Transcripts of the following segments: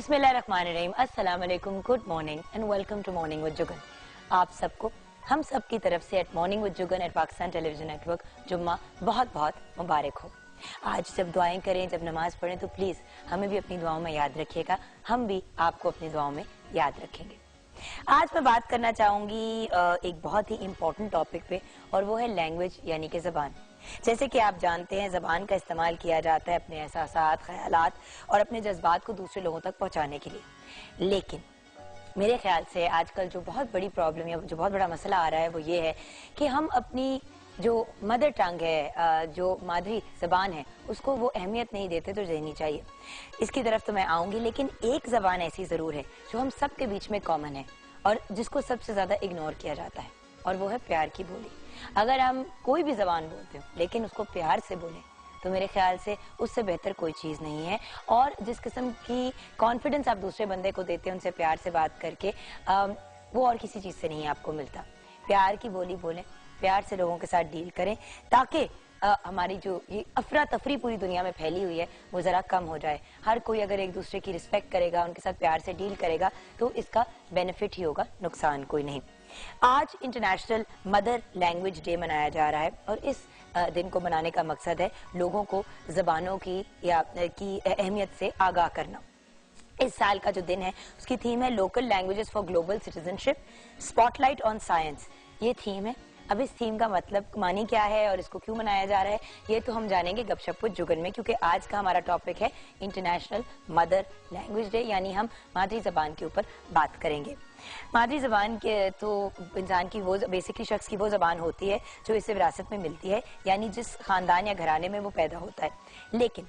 बिस्मिल्लाहिर्रहमानिर्रहीम, अस्सलाम वालेकुम, good morning and welcome to morning with Jugan. आप सबको हम सब की तरफ से at morning with Jugan at Pakistan television network जुम्मा बहुत बहुत मुबारक हो। आज जब दुआएं करें, जब नमाज पढ़ें तो प्लीज़ हमें भी अपनी दुआओं में याद रखिएगा, हम भी आपको अपनी दुआओं में याद रखेंगे। आज मैं बात करना चाहूँगी एक बहुत ही इम्पोर्टेंट टॉपिक पे, और वो है लैंग्वेज यानी कि ज़बान। जैसे कि आप जानते हैं, ज़बान का इस्तेमाल किया जाता है अपने एहसासात, ख्यालात और अपने जज्बात को दूसरे लोगों तक पहुंचाने के लिए। लेकिन मेरे ख्याल से आजकल जो बहुत बड़ी प्रॉब्लम या जो बहुत बड़ा मसला आ रहा है वो ये है कि हम अपनी जो मदर टंग है, जो मादरी ज़बान है, उसको वो अहमियत नहीं देते तो देनी चाहिए। इसकी तरफ तो मैं आऊँगी, लेकिन एक ज़बान ऐसी ज़रूर है जो हम सब के बीच में कॉमन है और जिसको सबसे ज़्यादा इग्नोर किया जाता है, और वो है प्यार की बोली। अगर हम कोई भी ज़बान बोलते हो लेकिन उसको प्यार से बोलें तो मेरे ख्याल से उससे बेहतर कोई चीज़ नहीं है। और जिस किस्म की कॉन्फिडेंस आप दूसरे बंदे को देते हैं उनसे प्यार से बात करके, वो और किसी चीज़ से नहीं आपको मिलता। प्यार की बोली बोलें, प्यार से लोगों के साथ डील करें, ताकि हमारी जो ये अफरा तफरी पूरी दुनिया में फैली हुई है वो ज़रा कम हो जाए। हर कोई अगर एक दूसरे की रिस्पेक्ट करेगा, उनके साथ प्यार से डील करेगा तो इसका बेनिफिट ही होगा, नुकसान कोई नहीं। आज इंटरनेशनल मदर लैंग्वेज डे मनाया जा रहा है और इस दिन को मनाने का मकसद है लोगों को ज़बानों की अहमियत से आगाह करना। इस साल का जो दिन है उसकी थीम है local languages for global citizenship, spotlight on science. ये थीम है। अब इस थीम का मतलब मानी क्या है और इसको क्यों मनाया जा रहा है, ये तो हम जानेंगे गपशप विद जुगन में, क्योंकि आज का हमारा टॉपिक है इंटरनेशनल मदर लैंग्वेज डे, यानी हम मादरी ज़बान के ऊपर बात करेंगे। मादरी ज़बान के तो इंसान की वो बेसिकली शख्स की वो ज़बान होती है जो इसे विरासत में मिलती है, यानी जिस खानदान या घराने में वो पैदा होता है। लेकिन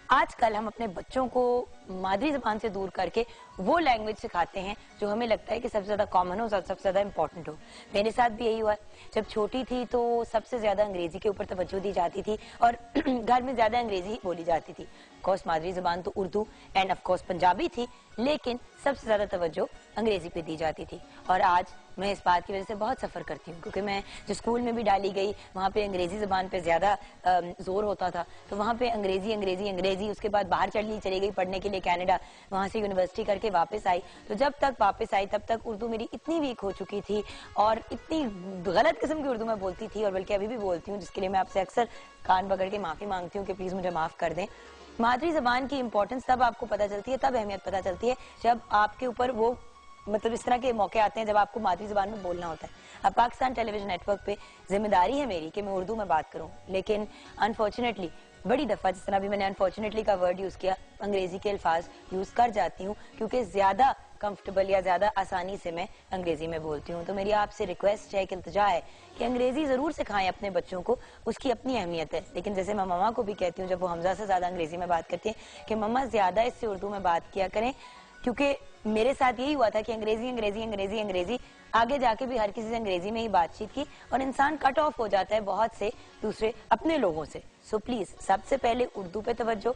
आजकल हम अपने बच्चों को मादरी ज़बान से दूर करके वो लैंग्वेज सिखाते हैं जो हमें लगता है कि सबसे ज़्यादा कॉमन हो, सबसे ज़्यादा इंपॉर्टेंट हो। मेरे साथ भी यही हुआ। जब छोटी थी तो सबसे ज़्यादा अंग्रेज़ी के ऊपर तवज्जो दी जाती थी और घर में ज़्यादा अंग्रेज़ी बोली जाती थी। ऑफकोर्स मादरी ज़बान तो उर्दू एंड ऑफकोर्स पंजाबी थी, लेकिन सबसे ज़्यादा तवज्जो अंग्रेज़ी पे दी जाती थी। और आज मैं इस बात की वजह से बहुत सफ़र करती हूँ, क्योंकि मैं जो स्कूल में भी डाली गई वहाँ पे अंग्रेज़ी ज़बान पे ज़्यादा जोर होता था। तो वहाँ पे अंग्रेज़ी अंग्रेज़ी अंग्रेज़ी, उसके बाद बाहर चली गई पढ़ने के लिए कनाडा, वहाँ से यूनिवर्सिटी करके वापस आई। तो जब तक वापस आई तब तक उर्दू मेरी इतनी वीक हो चुकी थी और इतनी गलत किस्म की उर्दू मैं बोलती थी, और बल्कि अभी भी बोलती हूँ, जिसके लिए मैं आपसे अक्सर कान पकड़ के माफ़ी मांगती हूँ कि प्लीज़ मुझे माफ़ कर दें। मादरी ज़बान की इंपॉर्टेंस तब आपको पता चलती है, तब अहमियत पता चलती है जब आपके ऊपर वो मतलब इस तरह के मौके आते हैं जब आपको मादरी ज़बान में बोलना होता है। अब पाकिस्तान टेलीविजन नेटवर्क पे जिम्मेदारी है मेरी कि मैं उर्दू में बात करूं, लेकिन अनफॉर्चुनेटली बड़ी दफ़ा, जिस तरह भी मैंने अनफॉर्चुनेटली का वर्ड यूज़ किया, अंग्रेज़ी के अल्फाज यूज़ कर जाती हूँ क्योंकि ज़्यादा कंफर्टेबल या ज़्यादा आसानी से मैं अंग्रेज़ी में बोलती हूँ। तो मेरी आपसे रिक्वेस्ट है कि इल्तिजा है कि अंग्रेज़ी ज़रूर सिखाएं अपने बच्चों को, उसकी अपनी अहमियत है। लेकिन जैसे मैं मम्मा को भी कहती हूँ जब वो हमजा से ज़्यादा अंग्रेज़ी में बात करती हैं कि मम्मा ज़्यादा इससे उर्दू में बात किया करें, क्योंकि मेरे साथ यही हुआ था कि अंग्रेजी अंग्रेजी अंग्रेजी अंग्रेजी, आगे जाके भी हर किसी से अंग्रेजी में ही बातचीत की और इंसान कट ऑफ हो जाता है बहुत से दूसरे अपने लोगों से। सो प्लीज सबसे पहले उर्दू पे तवज्जो,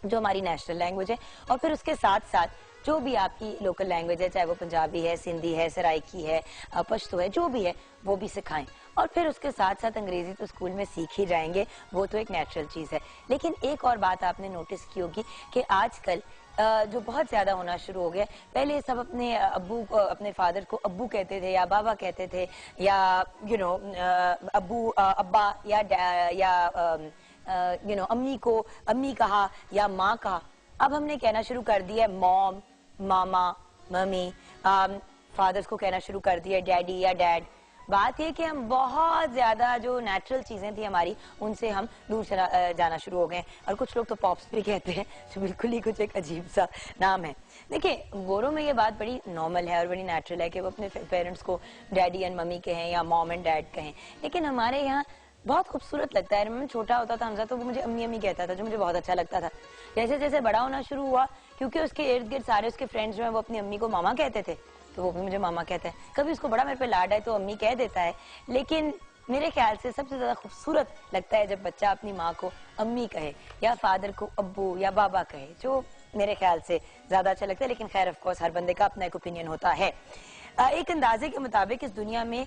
जो हमारी नेशनल लैंग्वेज है, और फिर उसके साथ साथ जो भी आपकी लोकल लैंग्वेज है, चाहे वो पंजाबी है, सिंधी है, सराइकी है, पश्तो है, जो भी है वो भी सिखाएं। और फिर उसके साथ साथ अंग्रेजी तो स्कूल में सीख ही जाएंगे, वो तो एक नेचुरल चीज़ है। लेकिन एक और बात आपने नोटिस की होगी कि आजकल जो बहुत ज्यादा होना शुरू हो गया, पहले सब अपने अब्बू अपने फादर को अब्बू कहते थे या बाबा कहते थे, या अब्बू अब्बा या अम्मी को अम्मी कहा या माँ कहा। अब हमने कहना शुरू कर दिया है मॉम, मामा, मम्मी, फादर्स को कहना शुरू कर दिया डैडी या डैड। बात यह कि हम बहुत ज्यादा जो नेचुरल चीजें थी हमारी, उनसे हम दूर जाना शुरू हो गए। और कुछ लोग तो पॉप्स भी कहते हैं, जो बिल्कुल ही कुछ एक अजीब सा नाम है। देखिए, गोरों में ये बात बड़ी नॉर्मल है और बड़ी नेचुरल है कि वो अपने पेरेंट्स को डैडी एंड मम्मी कहें या मॉम एंड डैड कहें। लेकिन हमारे यहाँ बहुत खूबसूरत लगता है। मैं छोटा होता था हमजा, तो वो मुझे अम्मी अम्मी कहता था, जो मुझे बहुत अच्छा लगता था। जैसे जैसे बड़ा होना शुरू हुआ, क्योंकि उसके इर्द गिर्द सारे उसके फ्रेंड्स जो है वो अपनी अम्मी को मामा कहते थे, तो वो भी मुझे मामा कहता है। कभी उसको बड़ा मेरे पे लाड है तो अम्मी कह देता है। लेकिन मेरे ख्याल से सबसे ज्यादा खूबसूरत लगता है जब बच्चा अपनी माँ को अम्मी कहे या फादर को अब्बू या बाबा कहे, जो मेरे ख्याल से ज्यादा अच्छा लगता है। लेकिन खैर ऑफ कोर्स हर बंदे का अपना एक ओपिनियन होता है। एक अंदाजे के मुताबिक इस दुनिया में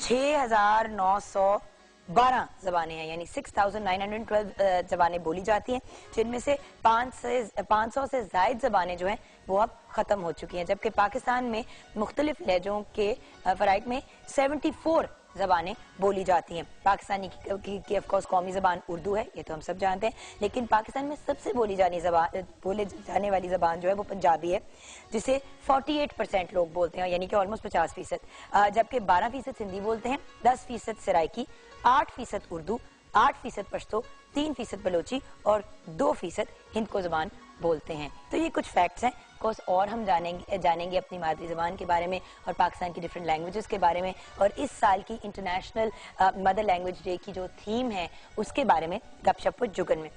6,900 12 जबानें हैं, यानी 6,912 जबानें बोली जाती हैं, जिनमें से 500 से ज्यादा जबानें जो हैं वो अब खत्म हो चुकी हैं, जबकि पाकिस्तान में मुख्तलिफ लहजों के फराइक में 74 जबानें बोली जाती हैं। पाकिस्तानी की ऑफ कोर्स कौमी जबान उर्दू है, ये तो हम सब जानते हैं, लेकिन पाकिस्तान में सबसे बोले जाने वाली जबान जो है वो पंजाबी है, जिसे 48% लोग बोलते हैं, यानी कि ऑलमोस्ट 50%, जबकि 12% हिंदी बोलते हैं, 10% सराइकी, 8% उर्दू, 8% पश्तो, 3% बलोची और 2% हिंद को जबान बोलते हैं। तो ये कुछ फैक्ट्स हैं। कोर्स और हम जानेंगे अपनी मादरी जबान के बारे में और पाकिस्तान की डिफरेंट लैंग्वेजेस के बारे में, और इस साल की इंटरनेशनल मदर लैंग्वेज डे की जो थीम है उसके बारे में गपशप विद जुगन में।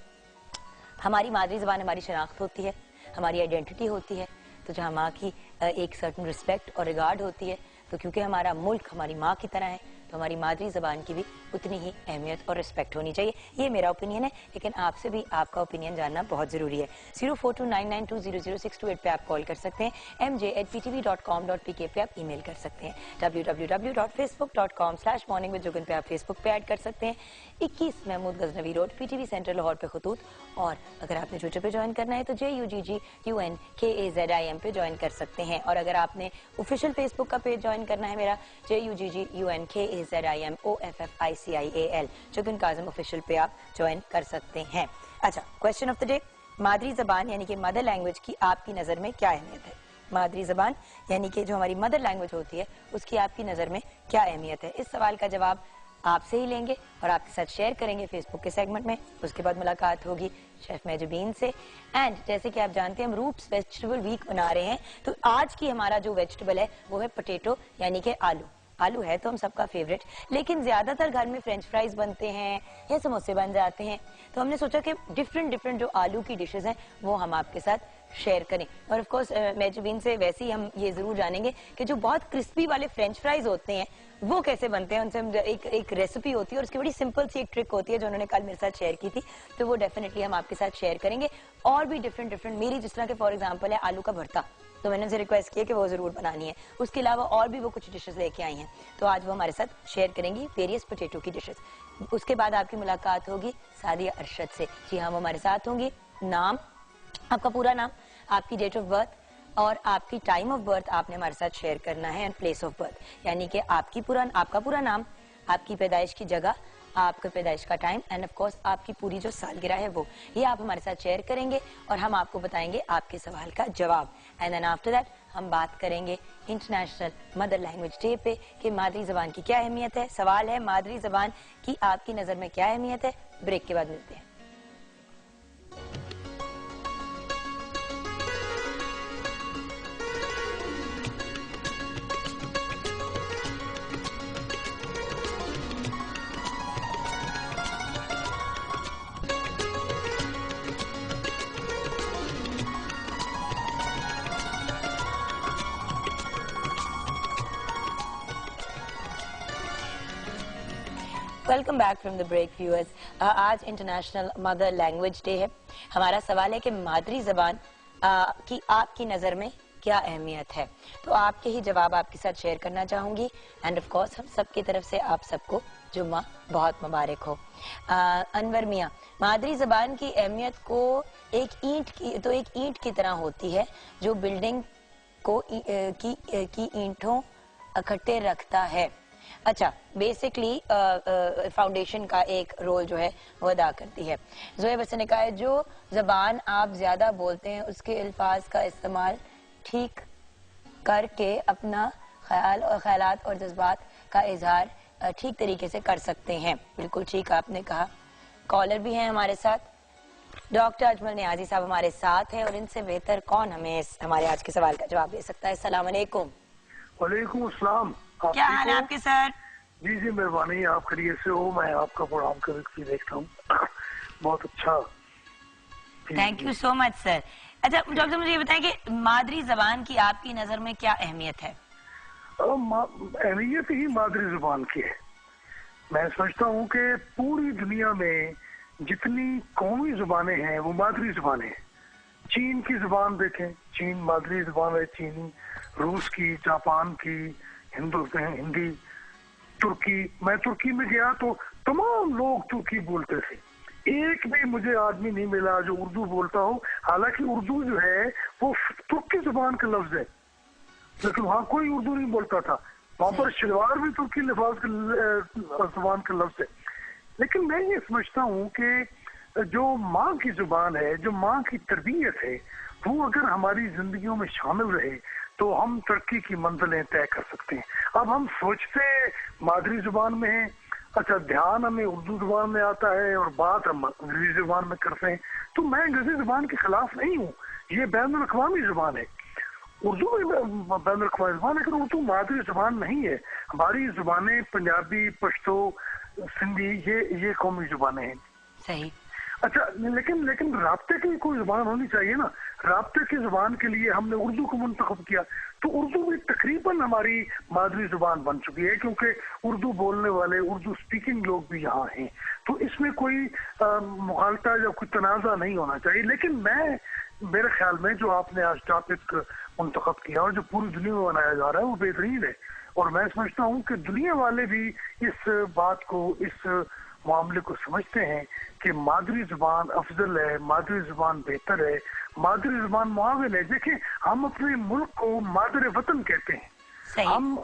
हमारी मादरी जबान हमारी शनाख्त होती है, हमारी आइडेंटिटी होती है, तो जहाँ माँ की एक सर्टन रिस्पेक्ट और रिगार्ड होती है, तो क्योंकि हमारा मुल्क हमारी माँ की तरह है, तो हमारी मादरी जबान की भी उतनी ही अहमियत और रिस्पेक्ट होनी चाहिए। ये मेरा ओपिनियन है, लेकिन आपसे भी आपका ओपिनियन जानना बहुत जरूरी है। 042992000628 पे आप कॉल कर सकते हैं, mj@ptv.com.pk पे आप ईमेल कर सकते हैं, www.facebook.com/morningwithjugan पे आप फेसबुक पे ऐड कर सकते हैं, 21 Mahmood Ghaznavi road PTV centre Lahore पे खतूत, और अगर आपने ट्विटर पे ज्वाइन करना है तो JUGGUNKAZIM पे ज्वाइन कर सकते हैं, और अगर आपने ऑफिशियल फेसबुक का पेज ज्वाइन करना है मेरा JUGGUNKAZIMOFFICIAL जुगन काज़िम ऑफिशियल पे आप ज्वाइन कर सकते हैं। अच्छा, क्वेश्चन ऑफ द डे, मादरी जबान यानी कि मदर लैंग्वेज की आपकी नज़र में क्या अहमियत है? मादरी जबान यानी कि जो हमारी मदर लैंग्वेज होती है उसकी आपकी नज़र में क्या अहमियत है? इस सवाल का जवाब आपसे ही लेंगे और आपके साथ शेयर करेंगे फेसबुक के सेगमेंट में। उसके बाद मुलाकात होगी शेफ मेजबीन से। एंड जैसे कि आप जानते हैं हम रूट्स वेजिटेबल वीक बना रहे हैं, तो आज की हमारा जो वेजिटेबल है वो है पोटैटो यानी कि आलू। आलू है तो हम सबका फेवरेट, लेकिन ज्यादातर घर में फ्रेंच फ्राइज बनते हैं या समोसे बन जाते हैं, तो हमने सोचा कि डिफरेंट जो आलू की डिशेस हैं वो हम आपके साथ शेयर करें। और ऑफ कोर्स मेजबीन से वैसे ही हम ये जरूर जानेंगे कि जो बहुत क्रिस्पी वाले फ्रेंच फ्राइज होते हैं वो कैसे बनते हैं। उनसे हम एक रेसिपी होती है और उसकी बड़ी सिंपल सी एक ट्रिक होती है जो उन्होंने कल मेरे साथ शेयर की थी, तो वो डेफिनेटली हम आपके साथ शेयर करेंगे। और भी डिफरेंट मेरी जिस तरह के फॉर एग्जाम्पल है आलू का भरता, तो मैंने उनसे रिक्वेस्ट किया कि वो जरूर बनानी है। उसके अलावा और भी वो कुछ डिशेस लेके आई हैं, तो आज वो हमारे साथ शेयर करेंगी वेरियस पोटैटो की डिशेस। उसके बाद आपकी मुलाकात होगी सादिया अरशद से। जी हाँ, वो हमारे साथ होंगी। नाम, आपका पूरा नाम, आपकी डेट ऑफ बर्थ और आपकी टाइम ऑफ बर्थ आपने हमारे साथ शेयर करना है, एंड प्लेस ऑफ बर्थ, यानी कि आपका पूरा नाम, आपकी पैदाइश की जगह, आपके पैदाइश का टाइम, एंड ऑफ कोर्स आपकी पूरी जो सालगिरह है वो, ये आप हमारे साथ शेयर करेंगे और हम आपको बताएंगे आपके सवाल का जवाब। एंड देन आफ्टर दैट हम बात करेंगे इंटरनेशनल मदर लैंग्वेज डे पे कि मादरी जबान की क्या अहमियत है। सवाल है मादरी जबान की आपकी नजर में क्या अहमियत है। ब्रेक के बाद मिलते हैं। Welcome back from the break viewers. आज इंटरनेशनल मदर लैंग्वेज डे है। हमारा सवाल है कि मादरी जबान की आपकी नज़र में क्या अहमियत है, तो आपके ही जवाब आपके साथ शेयर करना चाहूंगी। एंड ऑफ कोर्स हम सब की तरफ से आप सबको जुम्मा बहुत मुबारक हो। अनवर मियाँ, मादरी जबान की अहमियत को एक ईंट की तरह होती है जो बिल्डिंग को की ईंटों इकट्ठे रखता है। अच्छा, बेसिकली फाउंडेशन का एक रोल जो है वो अदा करती है। जोएब हसन ने कहा है जो जबान आप ज्यादा बोलते हैं उसके अल्फाज का इस्तेमाल ठीक करके अपना ख्यालात और जज्बात का इजहार ठीक तरीके से कर सकते हैं। बिल्कुल ठीक आपने कहा। कॉलर भी हैं हमारे साथ, डॉक्टर अजमल नियाजी साहब हमारे साथ हैं, और इनसे बेहतर कौन हमें हमारे आज के सवाल का जवाब दे सकता है। अस्सलाम वालेकुम। वालेकुम अस्सलाम। क्या हाल है आपके सर? जी जी मेहरबानी, आप खैरियत से हो? मैं आपका प्रोग्राम कभी देखता हूँ, बहुत अच्छा। Thank you so much sir. अच्छा डॉक्टर, मुझे ये बताएं कि मादरी जबान की आपकी नजर में क्या अहमियत है? अहमियत ही मादरी जबान की है। मैं समझता हूँ कि पूरी दुनिया में जितनी कौमी जुबानें हैं वो मादरी जुबानें हैं। चीन की जुबान देखें, चीन मादरी जुबान है चीनी, रूस की, जापान की, हिंदी, तुर्की। मैं तुर्की में गया तो तमाम लोग तुर्की बोलते थे, एक भी मुझे आदमी नहीं मिला जो उर्दू बोलता हो। हालांकि उर्दू जो है वो तुर्की जुबान का लफ्ज है, लेकिन वहाँ कोई उर्दू नहीं बोलता था। वहाँ पर शलवार भी तुर्की लिफाज का जुबान का लफ्ज है। लेकिन मैं ये समझता हूँ कि जो माँ की जुबान है, जो माँ की तरबियत है, वो अगर हमारी जिंदगियों में शामिल रहे तो हम तरक्की की मंजिलें तय कर सकते हैं। अब हम सोचते मादरी जुबान में है, अच्छा ध्यान हमें उर्दू जुबान में आता है और बात हम अंग्रेजी जुबान में करते हैं। तो मैं अंग्रेजी जुबान के खिलाफ नहीं हूँ, ये बैनुल अक़वामी जुबान है, उर्दू भी बैनुल अक़वामी जुबान है, लेकिन उर्दू मादरी जुबान नहीं है। हमारी जुबानें पंजाबी, पश्तो, सिंधी, ये कौमी जुबानें हैं। सही। अच्छा, लेकिन राब्ते की कोई जुबान होनी चाहिए ना। राब्ते की जुबान के लिए हमने उर्दू को मुंतखब किया, तो उर्दू भी तकरीबन हमारी मादरी जुबान बन चुकी है, क्योंकि उर्दू बोलने वाले, उर्दू स्पीकिंग लोग भी यहाँ हैं। तो इसमें कोई मुखालता या कोई तनाज़ा नहीं होना चाहिए। लेकिन मेरे ख्याल में जो आपने आज टॉपिक मुंतखब किया और जो पूरी दुनिया में बनाया जा रहा है वो बेहतरीन है। और मैं समझता हूँ कि दुनिया वाले भी इस बात को, इस मामले को समझते हैं कि मादरी जुबान अफजल है, मादरी जुबान बेहतर है, मादरी जुबान मुआविन है। देखिए, हम अपने मुल्क को मादर वतन कहते हैं, हम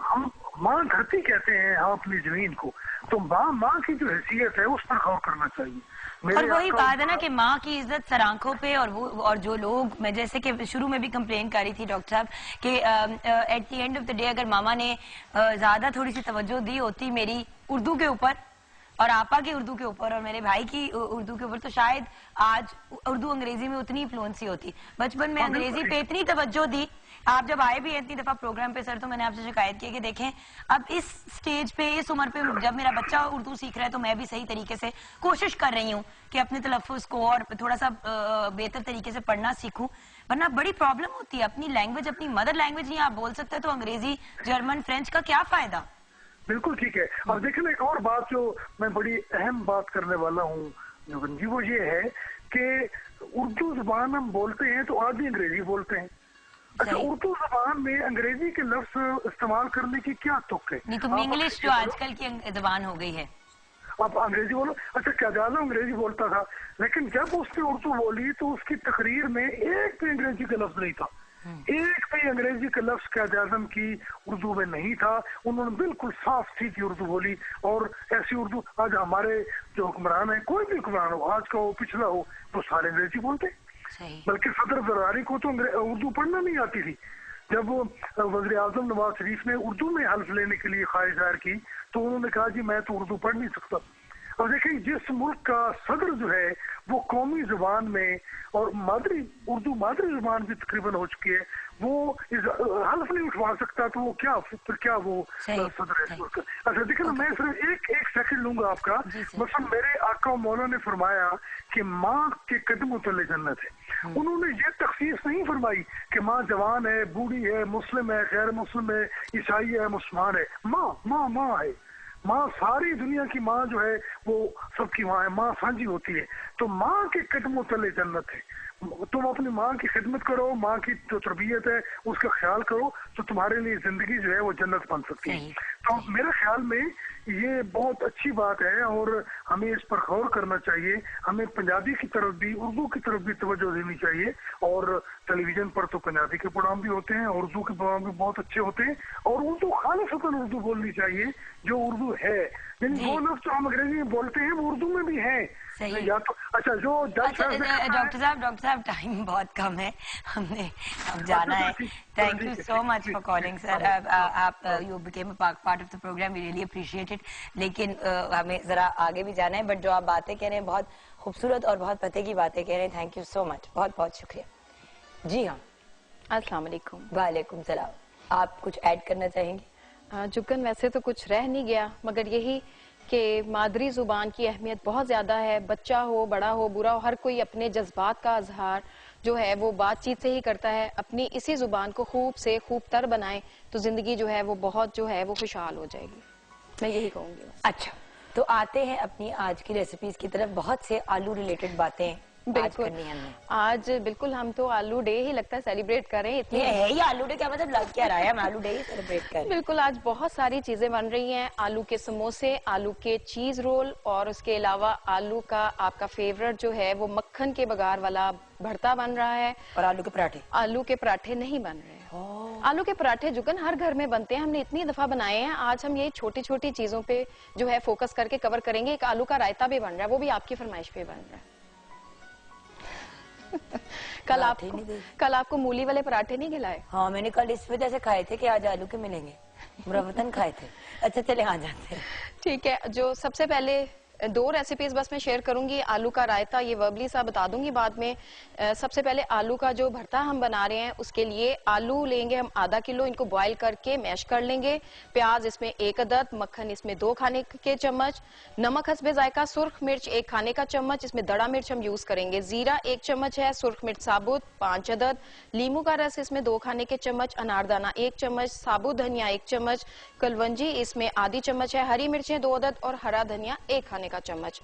माँ धरती कहते हैं, हम अपनी जमीन को। तो माँ की जो हैसियत है उस पर गौर करना चाहिए। और वही बात है ना कि माँ की इज्जत सर आंखों पे, और जो लोग, मैं जैसे कि शुरू में भी कंप्लेन कर रही थी डॉक्टर साहब कि at the end of the day अगर मामा ने ज्यादा थोड़ी सी तवज्जो दी होती मेरी उर्दू के ऊपर और आपा की उर्दू के ऊपर और मेरे भाई की उर्दू के ऊपर, तो शायद आज उर्दू अंग्रेजी में उतनी फ्लुएंसी होती। बचपन में अंग्रेजी पे इतनी तवज्जो दी। आप जब आए भी इतनी दफा प्रोग्राम पे सर, तो मैंने आपसे शिकायत की कि देखें अब इस स्टेज पे, इस उम्र पे जब मेरा बच्चा उर्दू सीख रहा है तो मैं भी सही तरीके से कोशिश कर रही हूँ कि अपने तलफ़्फ़ुज़ को और थोड़ा सा बेहतर तरीके से पढ़ना सीखूं। वरना बड़ी प्रॉब्लम होती है। अपनी लैंग्वेज, अपनी मदर लैंग्वेज नहीं आप बोल सकते तो अंग्रेजी, जर्मन, फ्रेंच का क्या फायदा। बिल्कुल ठीक है। अब देखिए, एक और बात जो मैं बड़ी अहम बात करने वाला हूँ जुगन जी, वो ये है कि उर्दू जुबान हम बोलते हैं तो आधी अंग्रेजी बोलते हैं। अच्छा, उर्दू जुबान में अंग्रेजी के लफ्ज इस्तेमाल करने की क्या तुक है? नहीं तो इंग्लिश जो आजकल की जुबान हो गई है, आप अंग्रेजी बोलो। अच्छा, क्याज़ाज़म अंग्रेजी बोलता था, लेकिन जब उसने उर्दू बोली तो उसकी तकरीर में एक भी अंग्रेजी का लफ्ज नहीं था, एक भी अंग्रेजी का लफ्ज क्याज़ाज़म की उर्दू में नहीं था। उन्होंने बिल्कुल साफ सीधी उर्दू बोली। और ऐसी उर्दू आज हमारे जो हुक्मरान है, कोई भी हुक्मरान हो, आज का हो पिछला हो, तो सारे अंग्रेजी बोलते। बल्कि सदर जरदारी को तो उर्दू पढ़ना नहीं आती थी। जब वज़ीर आज़म नवाज शरीफ ने उर्दू में हल्फ लेने के लिए ख्वाहिश जाहिर की तो उन्होंने कहा जी मैं तो उर्दू पढ़ नहीं सकता। अब देखिए, जिस मुल्क का सदर जो है वो कौमी जुबान में और उर्दू मादरी जुबान भी तकरीबन हो चुकी है, वो हल्फ नहीं उठवा सकता, तो वो क्या वो सदर है। अच्छा देखिए ना, मैं सिर्फ एक सेकंड लूंगा आपका। मतलब मेरे आका मौला ने फरमाया कि माँ के कदमों तले जन्नत है। उन्होंने ये तखसीस नहीं फरमाई कि माँ जवान है, बूढ़ी है, मुस्लिम है, गैर मुस्लिम है, ईसाई है, मुसलमान है। माँ है। माँ सारी दुनिया की माँ जो है वो सबकी माँ है, माँ साझी होती है। तो माँ के कदमों तले जन्नत है। तुम अपनी माँ की खिदमत करो, माँ की जो तरबियत है उसका ख्याल करो, तो तुम्हारे लिए जिंदगी जो है वो जन्नत बन सकती है। तो मेरे ख्याल में ये बहुत अच्छी बात है और हमें इस पर गौर करना चाहिए। हमें पंजाबी की तरफ भी, उर्दू की तरफ भी तवज्जो देनी चाहिए। और टेलीविजन पर तो पंजाबी के प्रोग्राम भी होते हैं, उर्दू के प्रोग्राम भी बहुत अच्छे होते हैं। और उर्दू खालिसतन उर्दू बोलनी चाहिए जो उर्दू है। यानी वो लफ्ज़ जो हम अंग्रेजी में बोलते हैं वो उर्दू में भी है। या तो अच्छा जो डॉक्टर साहब टाइम बहुत कम है, हमने अब जाना है। Thank you so much for calling sir. आप you became a part of the programme, we really appreciate it. लेकिन हमें जरा आगे भी जाना है, बट जो आप बातें कह रहे हैं बहुत खूबसूरत और बहुत पते की बातें कह रहे हैं। थैंक यू सो मच, बहुत बहुत शुक्रिया। जी हाँ, अस्सलाम वालेकुम। वालेकुम सलाम। आप कुछ ऐड करना चाहेंगे? जुगन, वैसे तो कुछ रह नहीं गया, मगर यही कि मादरी जुबान की अहमियत बहुत ज्यादा है। बच्चा हो, बड़ा हो, बुरा हो, हर कोई अपने जज्बात का इजहार जो है वो बातचीत से ही करता है। अपनी इसी जुबान को खूब से खूब तर बनाए तो जिंदगी जो है वो बहुत जो है वो खुशहाल हो जाएगी। मैं यही कहूंगी। अच्छा, तो आते हैं अपनी आज की रेसिपीज की तरफ। बहुत से आलू रिलेटेड बातें बिल्कुल करनी है हमने। आज बिल्कुल हम तो आलू डे ही लगता है सेलिब्रेट करें इतनी। ये है ही आलू डे, क्या मतलब लग क्या रहा है, हम आलू डे ही सेलिब्रेट करें। बिल्कुल आज बहुत सारी चीजें बन रही हैं, आलू के समोसे, आलू के चीज रोल, और उसके अलावा आलू का आपका फेवरेट जो है वो मक्खन के बघार वाला भरता बन रहा है, और आलू के पराठे। आलू के पराठे नहीं बन रहे हैं। आलू के पराठे जुगन हर घर में बनते हैं, हमने इतनी दफा बनाए हैं। आज हम ये छोटी छोटी चीजों पे जो है फोकस करके कवर करेंगे। एक आलू का रायता भी बन रहा है, वो भी आपकी फरमाइश पे बन रहा है। कल आपको मूली वाले पराठे नहीं खिलाए? हाँ मैंने कल इस वजह से खाए थे कि आज आलू के मिलेंगे, मुरव्वतन खाए थे। अच्छा चले आ जाते हैं। ठीक है, जो सबसे पहले दो रेसिपीज बस मैं शेयर करूंगी। आलू का रायता ये वर्बली सा बता दूंगी बाद में। सबसे पहले आलू का जो भरता हम बना रहे हैं उसके लिए आलू लेंगे हम आधा किलो, इनको बॉईल करके मैश कर लेंगे। प्याज इसमें 1 अदद, मक्खन इसमें 2 खाने के चम्मच, नमक हस्बे जायका, सुर्ख मिर्च 1 खाने का चम्मच, इसमें दड़ा मिर्च हम यूज करेंगे, जीरा 1 चम्मच है, सुर्ख मिर्च साबुत 5 अदद, लीमू का रस इसमें 2 खाने के चम्मच, अनारदाना 1 चम्मच, साबुत धनिया 1 चम्मच, कलवंजी इसमें आधी चम्मच है, हरी मिर्चें 2 अदद और हरा धनिया 1 खाने का चम्मच।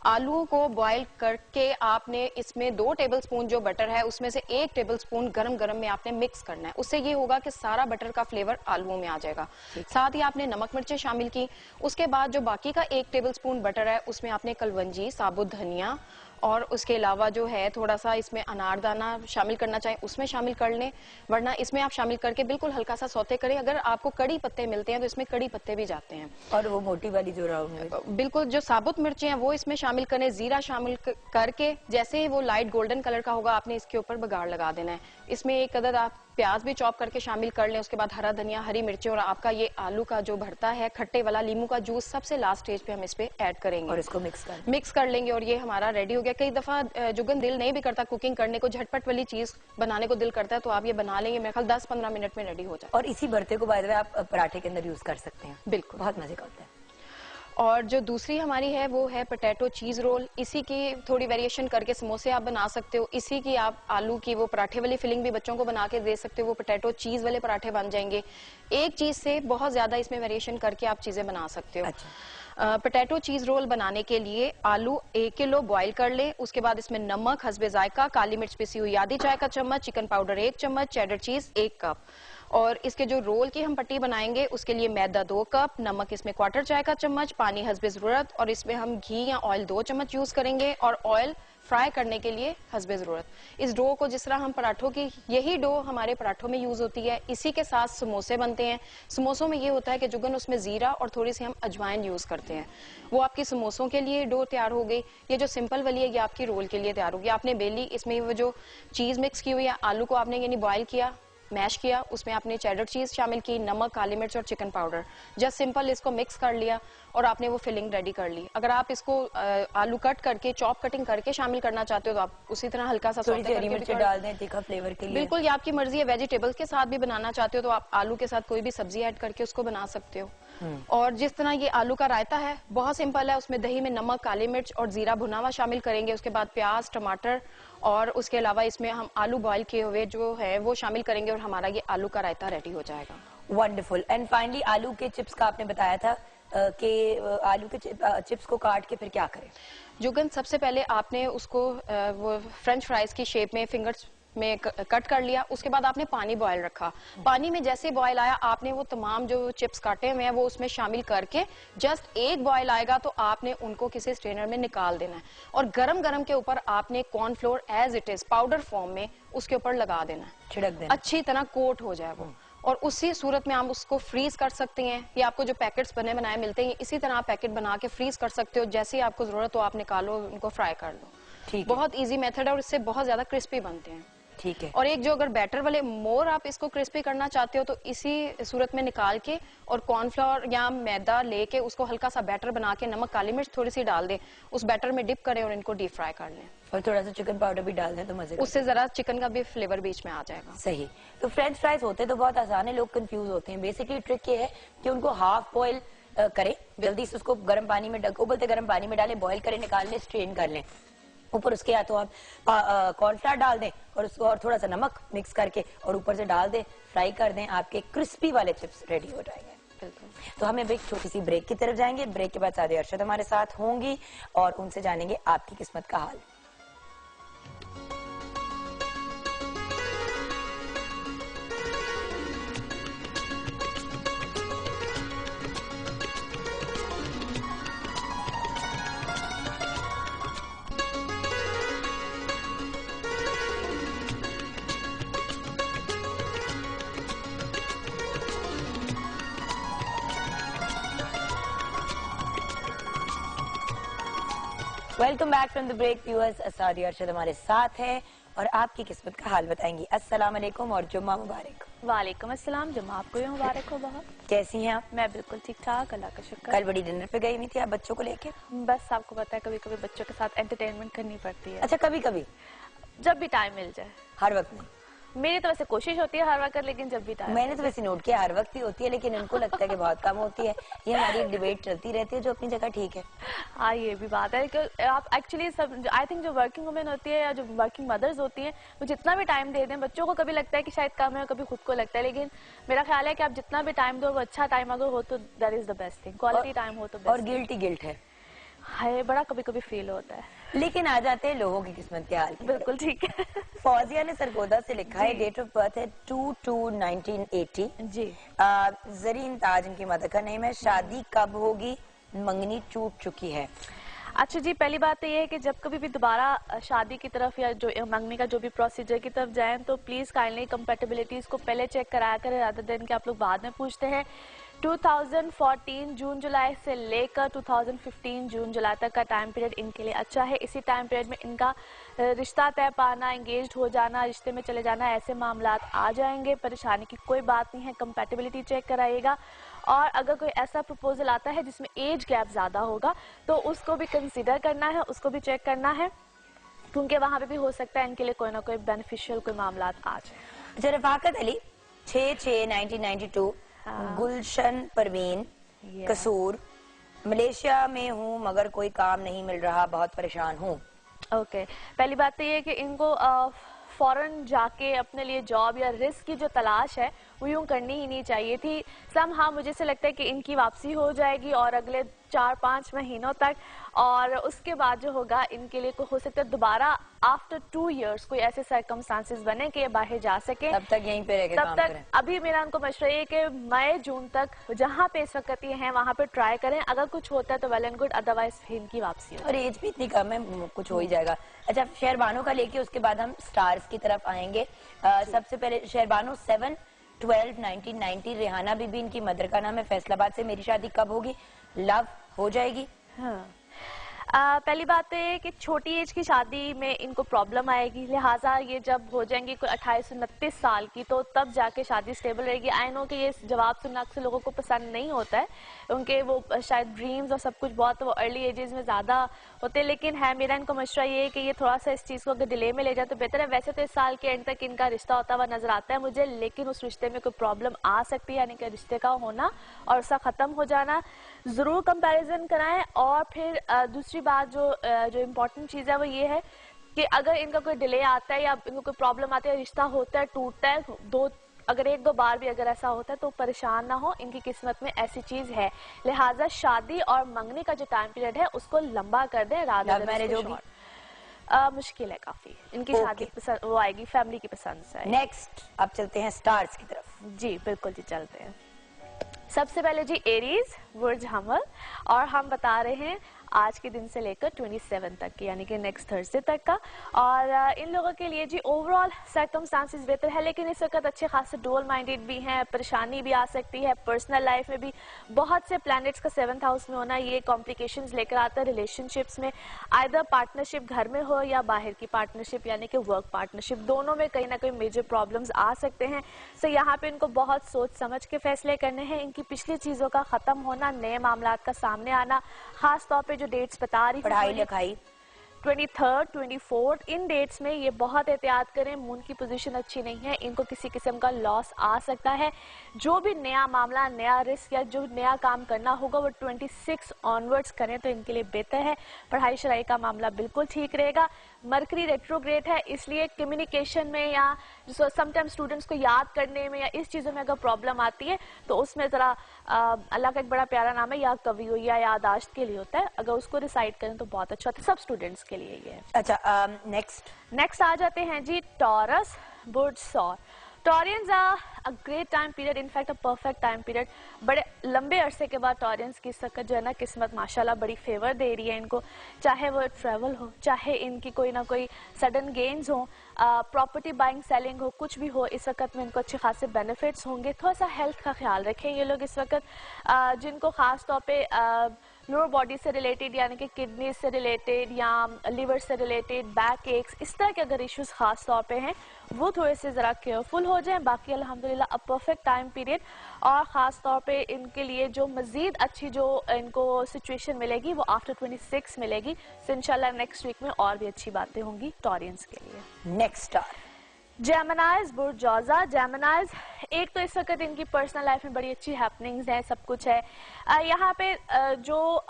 आलूओं को बॉईल करके आपने इसमें 2 टेबलस्पून जो बटर है उसमें से 1 टेबलस्पून गरम गरम में आपने मिक्स करना है। उससे ये होगा कि सारा बटर का फ्लेवर आलूओं में आ जाएगा। साथ ही आपने नमक मिर्चें शामिल की। उसके बाद जो बाकी का 1 टेबलस्पून बटर है उसमें आपने कलवंजी, साबुत धनिया और उसके अलावा जो है थोड़ा सा इसमें अनारदाना शामिल करना चाहें उसमें शामिल कर लें, वरना इसमें आप शामिल करके बिल्कुल हल्का सा सौते करें। अगर आपको कड़ी पत्ते मिलते हैं तो इसमें कड़ी पत्ते भी जाते हैं। और वो मोटी वाली जो राउंड, बिल्कुल जो साबुत मिर्चें हैं वो इसमें शामिल करें। जीरा शामिल करके जैसे ही वो लाइट गोल्डन कलर का होगा आपने इसके ऊपर बघाड़ लगा देना है। इसमें 1 अदद आप प्याज भी चॉप करके शामिल कर लें। उसके बाद हरा धनिया, हरी मिर्चें और आपका ये आलू का जो भरता है खट्टे वाला, लीमू का जूस सबसे लास्ट स्टेज पे हम इस पे ऐड करेंगे और इसको मिक्स कर लेंगे और ये हमारा रेडी हो गया। कई दफा जुगन दिल नहीं भी करता कुकिंग करने को, झटपट वाली चीज बनाने को दिल करता है तो आप ये बना लेंगे, मेरे ख्याल 10-15 मिनट में रेडी हो जाए। और इसी भरते को बाय द वे आप पराठे के अंदर यूज कर सकते हैं, बिल्कुल बहुत मजे का होता है। और जो दूसरी हमारी है वो है पोटैटो चीज रोल। इसी की थोड़ी वेरिएशन करके समोसे आप बना सकते हो, इसी की आप आलू की वो पराठे वाली फिलिंग भी बच्चों को बना के दे सकते हो, वो पोटैटो चीज वाले पराठे बन जाएंगे। एक चीज से बहुत ज्यादा इसमें वेरिएशन करके आप चीजें बना सकते हो। अच्छा। पोटैटो चीज रोल बनाने के लिए आलू 1 किलो बॉईल कर ले। उसके बाद इसमें नमक हस्बे जायका, काली मिर्च पिसी हुई आधी चाय का चम्मच, चिकन पाउडर 1 चम्मच, चेडर चीज 1 कप। और इसके जो रोल की हम पट्टी बनाएंगे उसके लिए मैदा 2 कप, नमक इसमें 1/4 चाय का चम्मच, पानी हस्बे जरूरत, और इसमें हम घी या ऑयल 2 चम्मच यूज करेंगे और ऑयल फ्राई करने के लिए हस्बे जरूरत। इस डो को जिस तरह हम पराठों की, यही डो हमारे पराठों में यूज होती है, इसी के साथ समोसे बनते हैं। समोसों में ये होता है कि जुगन उसमें जीरा और थोड़ी सी हम अजवाइन यूज करते हैं। वो आपकी समोसों के लिए डो तैयार हो गई। ये जो सिंपल वाली है ये आपकी रोल के लिए तैयार होगी। आपने बेली, इसमें वो जो चीज मिक्स की हुई है, आलू को आपने यानी बॉयल किया, मैश किया, उसमें आपने चेडर चीज शामिल की, नमक, काली मिर्च और चिकन पाउडर, जस्ट सिंपल इसको मिक्स कर लिया और आपने वो फिलिंग रेडी कर ली। अगर आप इसको आलू कट करके, चॉप कटिंग करके शामिल करना चाहते हो तो आप उसी तरह हल्का सा हरी मिर्च डाल दें तीखा फ्लेवर के लिए। बिल्कुल, ये आपकी मर्जी है। वेजिटेबल्स के साथ भी बनाना चाहते हो तो आप आलू के साथ कोई भी सब्जी ऐड करके उसको बना सकते हो। और जिस तरह ये आलू का रायता है बहुत सिंपल है, उसमें दही में नमक, काली मिर्च और जीरा भुना हुआ शामिल करेंगे। उसके बाद प्याज, टमाटर और उसके अलावा इसमें हम आलू बॉईल किए हुए जो है वो शामिल करेंगे और हमारा ये आलू का रायता रेडी हो जाएगा। वंडरफुल। एंड फाइनली आलू के चिप्स का आपने बताया था कि आलू के चिप्स को काट के फिर क्या करें? जुगन, सबसे पहले आपने उसको वो फ्रेंच फ्राइज की शेप में फिंगर्स में कट कर लिया। उसके बाद आपने पानी बॉयल रखा। पानी में जैसे बॉयल आया आपने वो तमाम जो चिप्स काटे हुए हैं वो उसमें शामिल करके जस्ट एक बॉयल आएगा तो आपने उनको किसी स्ट्रेनर में निकाल देना है और गरम गरम के ऊपर आपने cornflour as it is powder form में उसके ऊपर लगा देना है, छिड़क देना, अच्छी तरह कोट हो जाए वो। और उसी सूरत में आप उसको फ्रीज कर सकते हैं। ये आपको जो पैकेट्स बने बनाए मिलते हैं इसी तरह आप पैकेट बना के फ्रीज कर सकते हो। जैसे ही आपको जरूरत हो आप निकालो, उनको फ्राई कर लो। ठीक, बहुत इजी मेथड है और इससे बहुत ज्यादा क्रिस्पी बनते हैं। ठीक है। और एक जो अगर बैटर वाले मोर आप इसको क्रिस्पी करना चाहते हो तो इसी सूरत में निकाल के और कॉर्नफ्लोर या मैदा लेके उसको हल्का सा बैटर बना के नमक, काली मिर्च थोड़ी सी डाल दें, उस बैटर में डिप करें और इनको डीप फ्राई कर लें। और थोड़ा सा चिकन पाउडर भी डाल दें तो मजे, उससे जरा चिकन का भी फ्लेवर बीच में आ जाएगा। सही। तो फ्रेंच फ्राइज होते तो बहुत आसान है, लोग कंफ्यूज होते हैं। बेसिकली ट्रिक ये है कि उनको हाफ बॉयल करें, जल्दी से उसको गर्म पानी में उबलते गर्म पानी में डालें, बॉयल करें, निकाल लें, स्ट्रेन कर लें। ऊपर उसके या तो आप कॉर्नफ्लावर डाल दें और उसको और थोड़ा सा नमक मिक्स करके और ऊपर से डाल दें, फ्राई कर दें, आपके क्रिस्पी वाले चिप्स रेडी हो जाएंगे। तो हम एक छोटी सी ब्रेक की तरफ जाएंगे। ब्रेक के बाद सादी अरशद हमारे साथ होंगी और उनसे जानेंगे आपकी किस्मत का हाल। Welcome back from the break viewers. Asadi Arshad हमारे साथ है और आपकी किस्मत का हाल बताएंगी। अस्सलाम वालेकुम और जुम्मा मुबारक। वालेकुम अस्सलाम, जुम्मा आपको भी मुबारक हो। बहुत कैसी हैं आप? मैं बिल्कुल ठीक ठाक, अल्लाह का शुक्र। कल बड़ी डिनर पे गई हुई थी आप बच्चों को लेके? बस आपको पता है कभी कभी बच्चों के साथ एंटरटेनमेंट करनी पड़ती है। अच्छा, कभी कभी? जब भी टाइम मिल जाए। हर वक्त नहीं? मेरी तो वैसे कोशिश होती है हर वक्त, लेकिन जब भी टाइम। मैंने तो वैसे नोट किया हर वक्त ही होती है, लेकिन इनको लगता है कि बहुत कम होती है। ये हमारी एक डिबेट चलती रहती है जो अपनी जगह ठीक है। हाँ, ये भी बात है कि आप एक्चुअली सब, आई थिंक जो वर्किंग वुमेन होती है या जो वर्किंग मदर्स होती हैं, वो जितना भी टाइम दे दें बच्चों को, कभी लगता है कि शायद कम है, कभी खुद को लगता है, लेकिन मेरा ख्याल है कि आप जितना भी टाइम दो वो अच्छा टाइम अगर हो तो that is the best thing. Quality time हो तो बेस्ट। और गिल्ट है बड़ा कभी कभी फील होता है। लेकिन आ जाते हैं लोगों की किस्मत के हाल की। बिल्कुल ठीक है। फौजिया ने सरगोदा से लिखा है, डेट ऑफ बर्थ है 2/2/1980 जी। जरीन ताज इनकी मदर का नेम है। शादी कब होगी? मंगनी टूट चुकी है। अच्छा जी, पहली बात तो ये है कि जब कभी भी दोबारा शादी की तरफ या जो मंगनी का जो भी प्रोसीजर की तरफ जाएं तो प्लीज काइंडली कंपैटिबिलिटीज को पहले चेक कराया करें, रादर देन कि आप लोग बाद में पूछते हैं। 2014 जून जुलाई से लेकर 2015 जून जुलाई तक का टाइम पीरियड इनके लिए अच्छा है। इसी टाइम पीरियड में इनका रिश्ता तय पाना, एंगेज्ड हो जाना, रिश्ते में चले जाना, ऐसे मामला आ जाएंगे। परेशानी की कोई बात नहीं है, कंपैटिबिलिटी चेक कराइएगा। और अगर कोई ऐसा प्रपोजल आता है जिसमें एज गैप ज़्यादा होगा तो उसको भी कंसीडर करना है, उसको भी चेक करना है, क्योंकि वहाँ पे भी हो सकता है इनके लिए कोई ना कोई बेनिफिशियल कोई मामला आ जाए। अच्छा, रफाकत अली 6/6/1992, गुलशन परवीन, कसूर, मलेशिया में हूँ मगर कोई काम नहीं मिल रहा, बहुत परेशान हूँ। ओके, पहली बात तो ये है कि इनको फॉरेन जाके अपने लिए जॉब या रिस्क की जो तलाश है वो यूं करनी ही नहीं चाहिए थी। हाँ, मुझे से लगता है कि इनकी वापसी हो जाएगी और अगले 4-5 महीनों तक, और उसके बाद जो होगा इनके लिए हो सकता है दोबारा आफ्टर 2 इयर्स कोई ऐसे सर्कमस्टांसेस बने कि ये बाहर जा सके। तब तक यहीं पे रह के काम करें। अभी मेरा उनको मशवरा ये कि मई जून तक जहाँ पे इस वक्त ये हैं वहाँ पे ट्राई करें। अगर कुछ होता है तो वेल एंड गुड, अदरवाइज इनकी वापसी हो। और एज भी इतनी कम है, कुछ हो ही जाएगा। अच्छा, शहरबानो का लेके उसके बाद हम स्टार्स की तरफ आएंगे। सबसे पहले शहरबानो 7/12/1990, रेहाना बीबी इनकी मदर का नाम है, फैसलाबाद से। मेरी शादी कब होगी? लव हो जाएगी। हाँ। पहली बात तो ये कि छोटी एज की शादी में इनको प्रॉब्लम आएगी, लिहाजा ये जब हो जाएंगी कोई 28-29 साल की तो तब जाके शादी स्टेबल रहेगी। आई नो कि ये जवाब सुनना अक्सर लोगों को पसंद नहीं होता है, उनके वो शायद ड्रीम्स और सब कुछ बहुत वो अर्ली एजेस में ज़्यादा होते हैं, लेकिन है मेरा इनको मशवरा ये है कि ये थोड़ा सा इस चीज़ को अगर डिले में ले जाए तो बेहतर है। वैसे तो इस साल के एंड तक इनका रिश्ता होता हुआ नजर आता है मुझे, लेकिन उस रिश्ते में कोई प्रॉब्लम आ सकती है, यानी कि रिश्ते का होना और उसका ख़त्म हो जाना। ज़रूर कंपैरिजन कराएं। और फिर दूसरी बात जो इम्पोर्टेंट चीज़ है वो ये है कि अगर इनका कोई डिले आता है या इनको कोई प्रॉब्लम आती है, रिश्ता होता है, टूटता है, अगर 1-2 बार भी अगर ऐसा होता है तो परेशान ना हो, इनकी किस्मत में ऐसी चीज है। लिहाजा शादी और मंगनी का जो टाइम पीरियड है उसको लंबा कर दें। लव मैरिज होगी? मुश्किल है काफी, इनकी शादी पसंद वो आएगी फैमिली की पसंद से। नेक्स्ट अब चलते हैं स्टार्स की तरफ। जी बिल्कुल जी, चलते हैं। सबसे पहले जी एरीज, बुर्ज हमल, और हम बता रहे हैं आज के दिन से लेकर 27 तक की, यानी कि नेक्स्ट थर्सडे तक का। और इन लोगों के लिए जी ओवरऑल सर्कमस्टांसेस बेहतर है, लेकिन इस वक्त अच्छे खासे डुअल माइंडेड भी हैं, परेशानी भी आ सकती है। पर्सनल लाइफ में भी बहुत से प्लैनेट्स का 7th हाउस में होना ये कॉम्प्लिकेशंस लेकर आता है रिलेशनशिप्स में, आइदर पार्टनरशिप घर में हो या बाहर की पार्टनरशिप यानी कि वर्क पार्टनरशिप, दोनों में कहीं ना कहीं मेजर प्रॉब्लम्स आ सकते हैं। सो यहाँ पे इनको बहुत सोच समझ के फैसले करने हैं। इनकी पिछली चीजों का खत्म होना, नए मामलात का सामने आना, खास तौर पे जो डेट्स बता रही, पढ़ाई लिखाई 23rd 24th इन डेट्स में ये बहुत एहतियात करें। मून की पोजीशन अच्छी नहीं है, इनको किसी किस्म का लॉस आ सकता है। जो भी नया मामला, नया रिस्क या जो नया काम करना होगा वो 26 ऑनवर्ड्स करें तो इनके लिए बेहतर है। पढ़ाई शराई का मामला बिल्कुल ठीक रहेगा। मरकरी रेट्रोग्रेड है, इसलिए कम्युनिकेशन में या समटाइम स्टूडेंट्स को याद करने में या इस चीज़ों में अगर प्रॉब्लम आती है तो उसमें ज़रा अल्लाह का एक बड़ा प्यारा नाम है या कवि हो या यादाश्त के लिए होता है, अगर उसको रिसाइड करें तो बहुत अच्छा होता है, सब स्टूडेंट्स के लिए ये है। अच्छा, नेक्स्ट आ जाते हैं जी टॉरस, बुर्ज सौर। Taureans a great time period, in fact a perfect time period. बड़े लंबे अरसे के बाद टॉरियंस की सकत जो है ना किस्मत माशाल्लाह बड़ी फेवर दे रही है इनको, चाहे वो ट्रैवल हो, चाहे इनकी कोई ना कोई सडन गेन्स हो, प्रॉपर्टी बाइंग सेलिंग हो, कुछ भी हो, इस वक्त में इनको अच्छे खासे बेनिफिट्स होंगे। थोड़ा सा हेल्थ का ख्याल रखें ये लोग इस वक्त, जिनको खास तौर पे लोअर बॉडी से रिलेटेड यानी कि किडनी से रिलेटेड या लिवर से रिलेटेड, बैक एक्स, इस तरह के अगर इश्यूज खास तौर पे हैं वो थोड़े से ज़रा केयरफुल हो जाएं। बाकी अल्हम्दुलिल्लाह अ परफेक्ट टाइम पीरियड, और ख़ास तौर पे इनके लिए जो मज़ीद अच्छी जो इनको सिचुएशन मिलेगी वो आफ्टर 26 मिलेगी। सो इंशाल्लाह नेक्स्ट वीक में और भी अच्छी बातें होंगी टॉरियंस के लिए। नेक्स्ट स्टार जेमिनाइज बुर्ज जौज़ा। जेमिनाइज, एक तो इस वक्त इनकी पर्सनल लाइफ में बड़ी अच्छी हैपनिंग्स हैं, सब कुछ है। यहाँ पे जो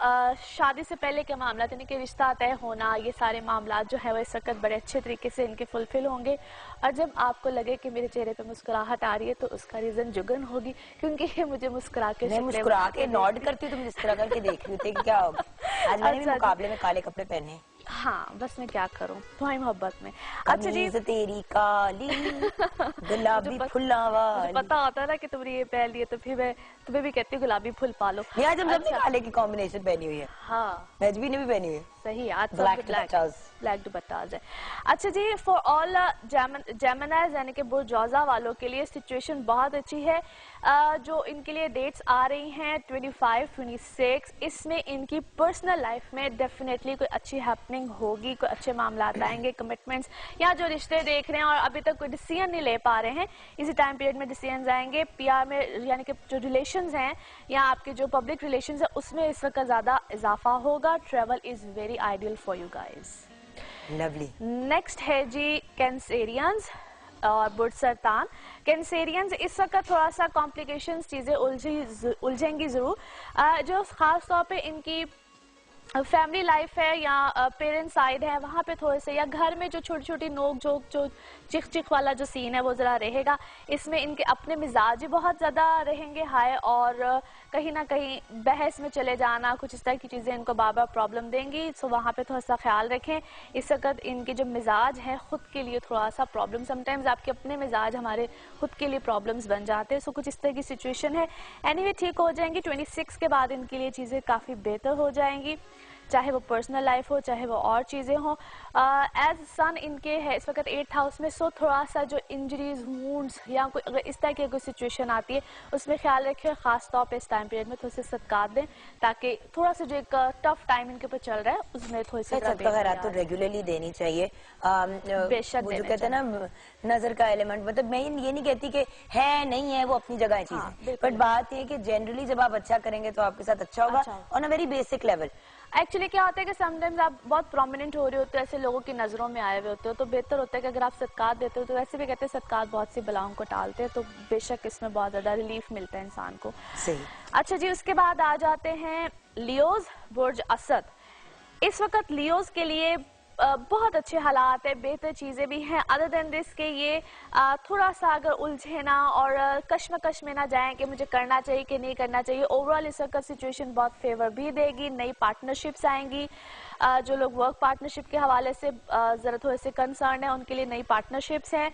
शादी से पहले के मामला यानी कि रिश्ता तय होना, ये सारे मामला जो है वो इस वक्त बड़े अच्छे तरीके से इनके फुलफिल होंगे। और जब आपको लगे कि मेरे चेहरे पे मुस्कुराहट आ रही है तो उसका रीज़न जुगन होगी, क्योंकि ये मुझे मुस्कुरा के नॉड करती हूँ, तुम जिस तरह करके देख रही थी कि क्या होगा। आज मैंने भी मुकाबले में काले कपड़े पहने। हाँ, बस मैं क्या करूं तुम्हारी मोहब्बत में। अच्छा जी, तेरी काली गुलाबी फुल्ला वाली। पता होता है ना कि तुमने ये पहन लिए तो फिर मैं तुम्हें भी कहती हूँ गुलाबी फुल पालो। आज हम सबने काले की कॉम्बिनेशन पहनी हुई है। हाँ, नजबी ने भी पहनी हुई है। सही, आज ब्लैक दुपट्टाज है। अच्छा जी, फॉर ऑल जेमिनाइज यानी कि बुर्ज जौज़ा वालों के लिए सिचुएशन बहुत अच्छी है। जो इनके लिए डेट्स आ रही हैं 25, 26, इसमें इनकी पर्सनल लाइफ में डेफिनेटली कोई अच्छी हैपनिंग होगी, कोई अच्छे मामला आएंगे, कमिटमेंट्स या जो रिश्ते देख रहे हैं और अभी तक कोई डिसीजन नहीं ले पा रहे हैं, इसी टाइम पीरियड में डिसीजन आएंगे। पीआर में यानी कि जो रिलेशंस हैं या आपके जो पब्लिक रिलेशंस हैं उसमें इस वक्त ज़्यादा इजाफा होगा। Travel is very ideal for you guys. Lovely. Next है जी कैंसेरियंस और बुर्ज सरतान। कैंसेरियंस इस वक्त थोड़ा सा कॉम्प्लिकेशंस, चीज़ें उलझेंगी ज़रूर। जो ख़ास तौर पे इनकी फैमिली लाइफ है या पेरेंट साइड है, वहाँ पे थोड़े से या घर में जो छोटी छोटी नोक झोंक, जो चिख चिख वाला जो सीन है वो ज़रा रहेगा। इसमें इनके अपने मिजाज ही बहुत ज़्यादा रहेंगे हाई, और कहीं ना कहीं बहस में चले जाना, कुछ इस तरह की चीज़ें इनको बार बार प्रॉब्लम देंगी। सो वहाँ पे थोड़ा सा ख्याल रखें। इस वक्त इनके जो मिजाज हैं ख़ुद के लिए थोड़ा सा प्रॉब्लम, समटाइम्स आपके अपने मिजाज हमारे खुद के लिए प्रॉब्लम्स बन जाते हैं। सो कुछ इस तरह की सिचुएशन है। एनीवे ठीक हो जाएंगी। 26 के बाद इनके लिए चीज़ें काफ़ी बेहतर हो जाएंगी, चाहे वो पर्सनल लाइफ हो चाहे वो और चीज़ें हों। एज सन इनके है इस वक्त 8th हाउस में। सो थोड़ा सा जो इंजरीज, वुंड्स या कोई अगर इस तरह की कोई सिचुएशन आती है उसमें ख्याल रखें। ख़ास तौर पे इस टाइम पीरियड में थोड़े से सदकात दें, ताकि थोड़ा सा जो एक टफ टाइम इनके ऊपर चल रहा है उसमें थोड़ी सी खैरात तो रेगुलरली देनी चाहिए। बेशक जो कहते हैं ना नजर का एलिमेंट, मतलब मैं ये नहीं कहती कि है नहीं है, वो अपनी जगह है चीजें, बट बात ये है कि जनरली जब आप अच्छा करेंगे तो आपके साथ अच्छा होगा on a very basic level. Actually क्या होता है कि समटाइम्स आप बहुत प्रोमिनेंट हो रहे होते हो, ऐसे लोगों की नज़रों में आए हुए होते हो, तो बेहतर होता है कि अगर आप सदकात देते हो, तो वैसे भी कहते हैं सदकात बहुत सी बलाओं को टालते हैं, तो बेशक इसमें बहुत ज़्यादा रिलीफ मिलता है इंसान को। सही। अच्छा जी, उसके बाद आ जाते हैं लियोज बुर्ज असद। इस वक्त लियोज के लिए बहुत अच्छे हालात है, बेहतर चीज़ें भी हैं। अदर देन दिस के ये थोड़ा सा अगर उलझे ना और कश्मकश में ना जाएं कि मुझे करना चाहिए कि नहीं करना चाहिए। ओवरऑल इस वक्त सिचुएशन बहुत फेवर भी देगी। नई पार्टनरशिप्स आएंगी। जो लोग वर्क पार्टनरशिप के हवाले से ज़रा थोड़े से कंसर्न है उनके लिए नई पार्टनरशिप्स हैं।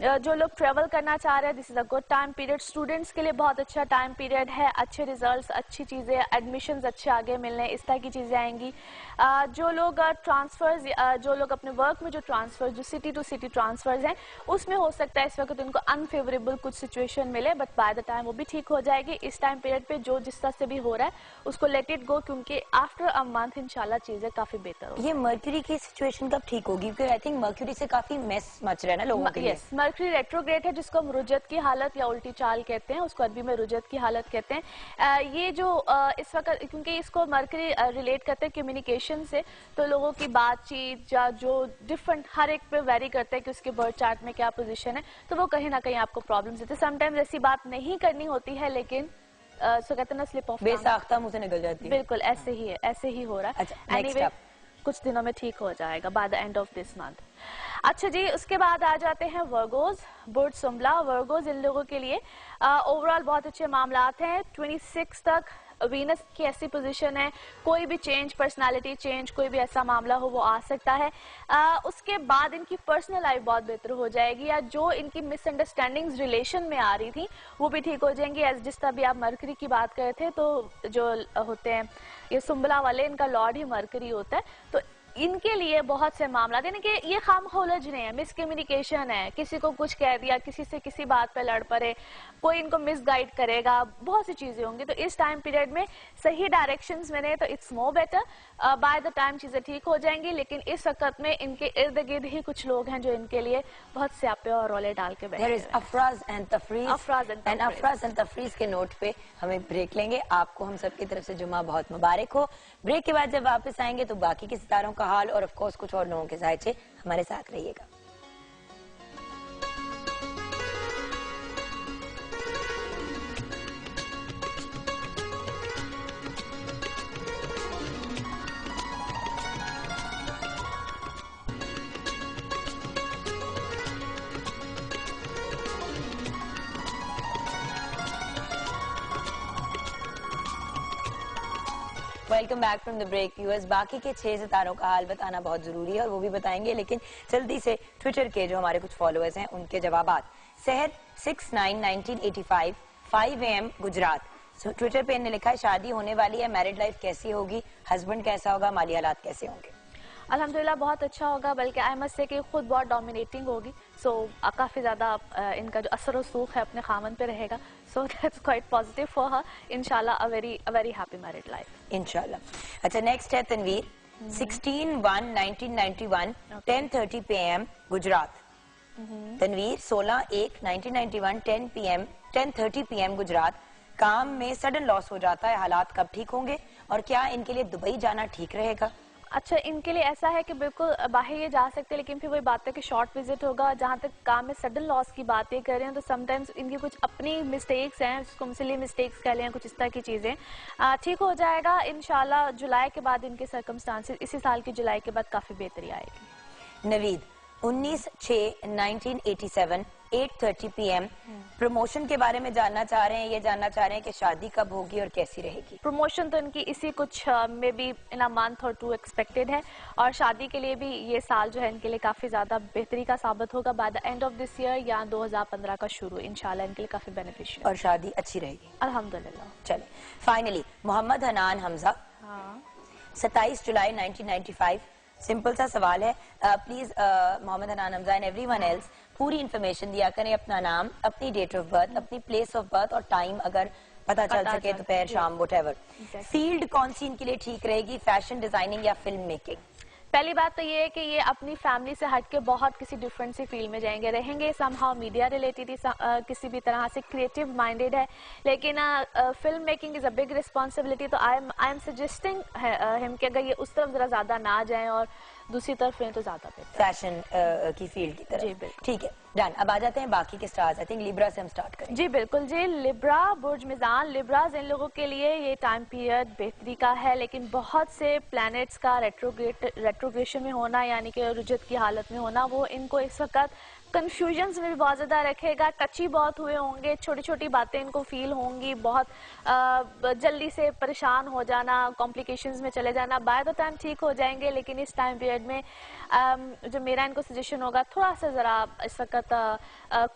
जो लोग ट्रेवल करना चाह रहे हैं, this is a good time period. Students के लिए बहुत अच्छा टाइम पीरियड है। अच्छे रिजल्ट्स, अच्छी चीज़ें, एडमिशन्स अच्छे आगे मिलने, इस तरह की चीज़ें आएंगी। जो लोग ट्रांसफर्स, जो लोग अपने वर्क में जो ट्रांसफर, जो सिटी टू सिटी ट्रांसफर्स हैं, उसमें हो सकता है इस वक्त उनको अनफेवरेबल कुछ सिचुएशन मिले, बट बाय द टाइम वो भी ठीक हो जाएगी। इस टाइम पीरियड पे जो जिस तरह से भी हो रहा है उसको लेट इट गो, क्योंकि आफ्टर अ मंथ इंशाल्लाह चीज़ें काफ़ी बेहतर होगी। ये मर्क्यूरी की सिचुएशन कब ठीक होगी? क्योंकि आई थिंक मर्क्यूरी से काफी मेस मच रहा है ना लोगों के लिए। मर्क्यूरी रेट्रोग्रेड है, जिसको हम रुजत की हालत या उल्टी चाल कहते हैं, उसको अरबी में रुजत की हालत कहते हैं। ये जो इस वक्त, क्योंकि इसको मर्क्यूरी रिलेट करते हैं कम्युनिकेशन से, तो लोगों की बातचीत या जो डिफरेंट हर एक पे वेरी करता है कि उसके बर्थ चार्ट में क्या पोजीशन है, तो वो कहीं ना कहीं आपको प्रॉब्लम्स देते हैं। समटाइम्स ऐसी बात नहीं करनी होती है, लेकिन सो कहते हैं ना स्लिप ऑफ बेसाख्ता मुंह से निकल जाती है। बिल्कुल ऐसे ही है, ऐसे ही हो रहा है। अच्छा, एनीवे कुछ दिनों में ठीक हो जाएगा by the end of this month. अच्छा जी, उसके बाद आ जाते हैं वर्गोज बुर्ज सुम्बला। वर्गोज इन लोगों के लिए ओवरऑल बहुत अच्छे मामलात हैं। 26 तक वीनस की ऐसी पोजीशन है, कोई भी चेंज, पर्सनालिटी चेंज, कोई भी ऐसा मामला हो वो आ सकता है। उसके बाद इनकी पर्सनल लाइफ बहुत बेहतर हो जाएगी, या जो इनकी मिसअंडरस्टैंडिंग्स रिलेशन में आ रही थी वो भी ठीक हो जाएंगी। एज जिस तरह भी आप मरकरी की बात कर रहे थे, तो जो होते हैं ये सुम्बला वाले, इनका लॉर्ड ही मरकरी होता है, तो इनके लिए बहुत से मामला, यानी कि ये खामखोलजने है, मिसकम्युनिकेशन है, किसी को कुछ कह दिया, किसी से किसी बात पे लड़ पड़े, कोई इनको मिसगाइड करेगा, बहुत सी चीजें होंगी। तो इस टाइम पीरियड में सही डायरेक्शंस में तो it's more better, by the time चीजें ठीक हो जाएंगी। लेकिन इस वक्त में इनके इर्द गिर्द ही कुछ लोग हैं जो इनके लिए बहुत स्यापे और रोले डाल के बैठे हैं। अफराज एंड तफरीज के नोट पे हमें ब्रेक लेंगे। आपको हम सबकी तरफ से जुम्मा बहुत मुबारक हो। ब्रेक के बाद जब वापस आएंगे तो बाकी के सितारों का हाल और ऑफ कोर्स कुछ और लोगों के जायचे, हमारे साथ रहिएगा। Welcome back from the break viewers. बाकी के 6 सितारों का हाल बताना बहुत जरूरी है और वो भी बताएंगे, लेकिन जल्दी से ट्विटर के जो हमारे कुछ फॉलोअर्स हैं उनके जवाबात। सहर 691985 5 AM गुजरात, ट्विटर पे इन्होंने लिखा है शादी होने वाली है, मैरिड लाइफ कैसी होगी, हस्बैंड कैसा होगा, माली हालात कैसे होंगे। अल्हम्दुलिल्लाह बहुत अच्छा होगा, बल्कि आई मस्ट से कि खुद बहुत डोमिनेटिंग होगी। सो काफ़ी ज़्यादा इनका जो असर सूख है अपने खामन पे रहेगा। So that's quite positive for her. इंशाल्लाह a very happy married life इंशाल्लाह। अच्छा, नेक्स्ट है तनवीर 16/1/1991 10:30 PM गुजरात। तनवीर 16/1/1991 10:30 PM गुजरात। काम में सडन लॉस हो जाता है, हालात कब ठीक होंगे और क्या इनके लिए दुबई जाना ठीक रहेगा? अच्छा, इनके लिए ऐसा है कि बिल्कुल बाहर ये जा सकते हैं, लेकिन फिर वही बात है कि शॉर्ट विजिट होगा। जहाँ तक काम में सडन लॉस की बातें कर रहे हैं तो समटाइम्स इनकी कुछ अपनी मिस्टेक्स हैं, उसको सिली मिस्टेक्स कह लें, कुछ इस तरह की चीज़ें। ठीक हो जाएगा इंशाल्लाह। जुलाई के बाद इनके सर्कमस्टांसेस, इसी साल की जुलाई के बाद काफ़ी बेहतरी आएगी। नवीद 19/6/1987 8:30 PM प्रमोशन के बारे में जानना चाह रहे हैं। ये जानना चाह रहे हैं कि शादी कब होगी और कैसी रहेगी। प्रमोशन तो इनकी इसी कुछ में भी इन अ मंथ और 2 एक्सपेक्टेड है, और शादी के लिए भी ये साल जो है इनके लिए काफी ज्यादा बेहतरी का साबित होगा। By the end of this year या 2015 का शुरू इंशाल्लाह इनके लिए काफी बेनिफिशियल और शादी अच्छी रहेगी अल्हम्दुलिल्लाह। चले फाइनली मोहम्मद हनान हमजा 27 जुलाई 1995। सिंपल सा सवाल है, please Mohammad Hanan Hamza and everyone else पूरी इन्फॉर्मेशन दिया करें, अपना नाम, अपनी डेट ऑफ बर्थ, अपनी प्लेस ऑफ बर्थ और टाइम अगर पता चल सके, दोपहर शाम व्हाटएवर। फील्ड कौन सी इनके लिए ठीक रहेगी, फैशन डिजाइनिंग या फिल्म मेकिंग? पहली बात तो ये है कि ये अपनी फैमिली से हट के बहुत किसी डिफरेंट सी फील्ड में जाएंगे, रहेंगे समहाउ मीडिया रिलेटेड, किसी भी तरह से क्रिएटिव माइंडेड है, लेकिन film making is a big responsibility. तो आई एम सजेस्टिंग हिम कि अगर ये उस तरफ जरा ज्यादा ना जाएं और दूसरी तरफ हैं तो ज्यादा बेहतर, फैशन की फील्ड की तरफ। जी बिल्कुल, ठीक है, डन। अब आ जाते हैं बाकी के स्टार्स। आई थिंक लिब्रा से हम स्टार्ट करें। जी बिल्कुल जी। लिब्रा, बुर्ज मिजान, लिब्राज इन लोगों के लिए ये टाइम पीरियड बेहतरी का है, लेकिन बहुत से प्लैनेट्स का रेट्रोग्रेशन में होना, यानी कि रुजत की हालत में होना, वो इनको इस वक्त कंफ्यूजन्स में भी बहुत ज़्यादा रखेगा। टची बहुत हुए होंगे, छोटी छोटी बातें इनको फील होंगी, बहुत जल्दी से परेशान हो जाना, कॉम्प्लिकेशंस में चले जाना। बाय द टाइम ठीक हो जाएंगे, लेकिन इस टाइम पीरियड में जो मेरा इनको सजेशन होगा, थोड़ा सा ज़रा इस वक्त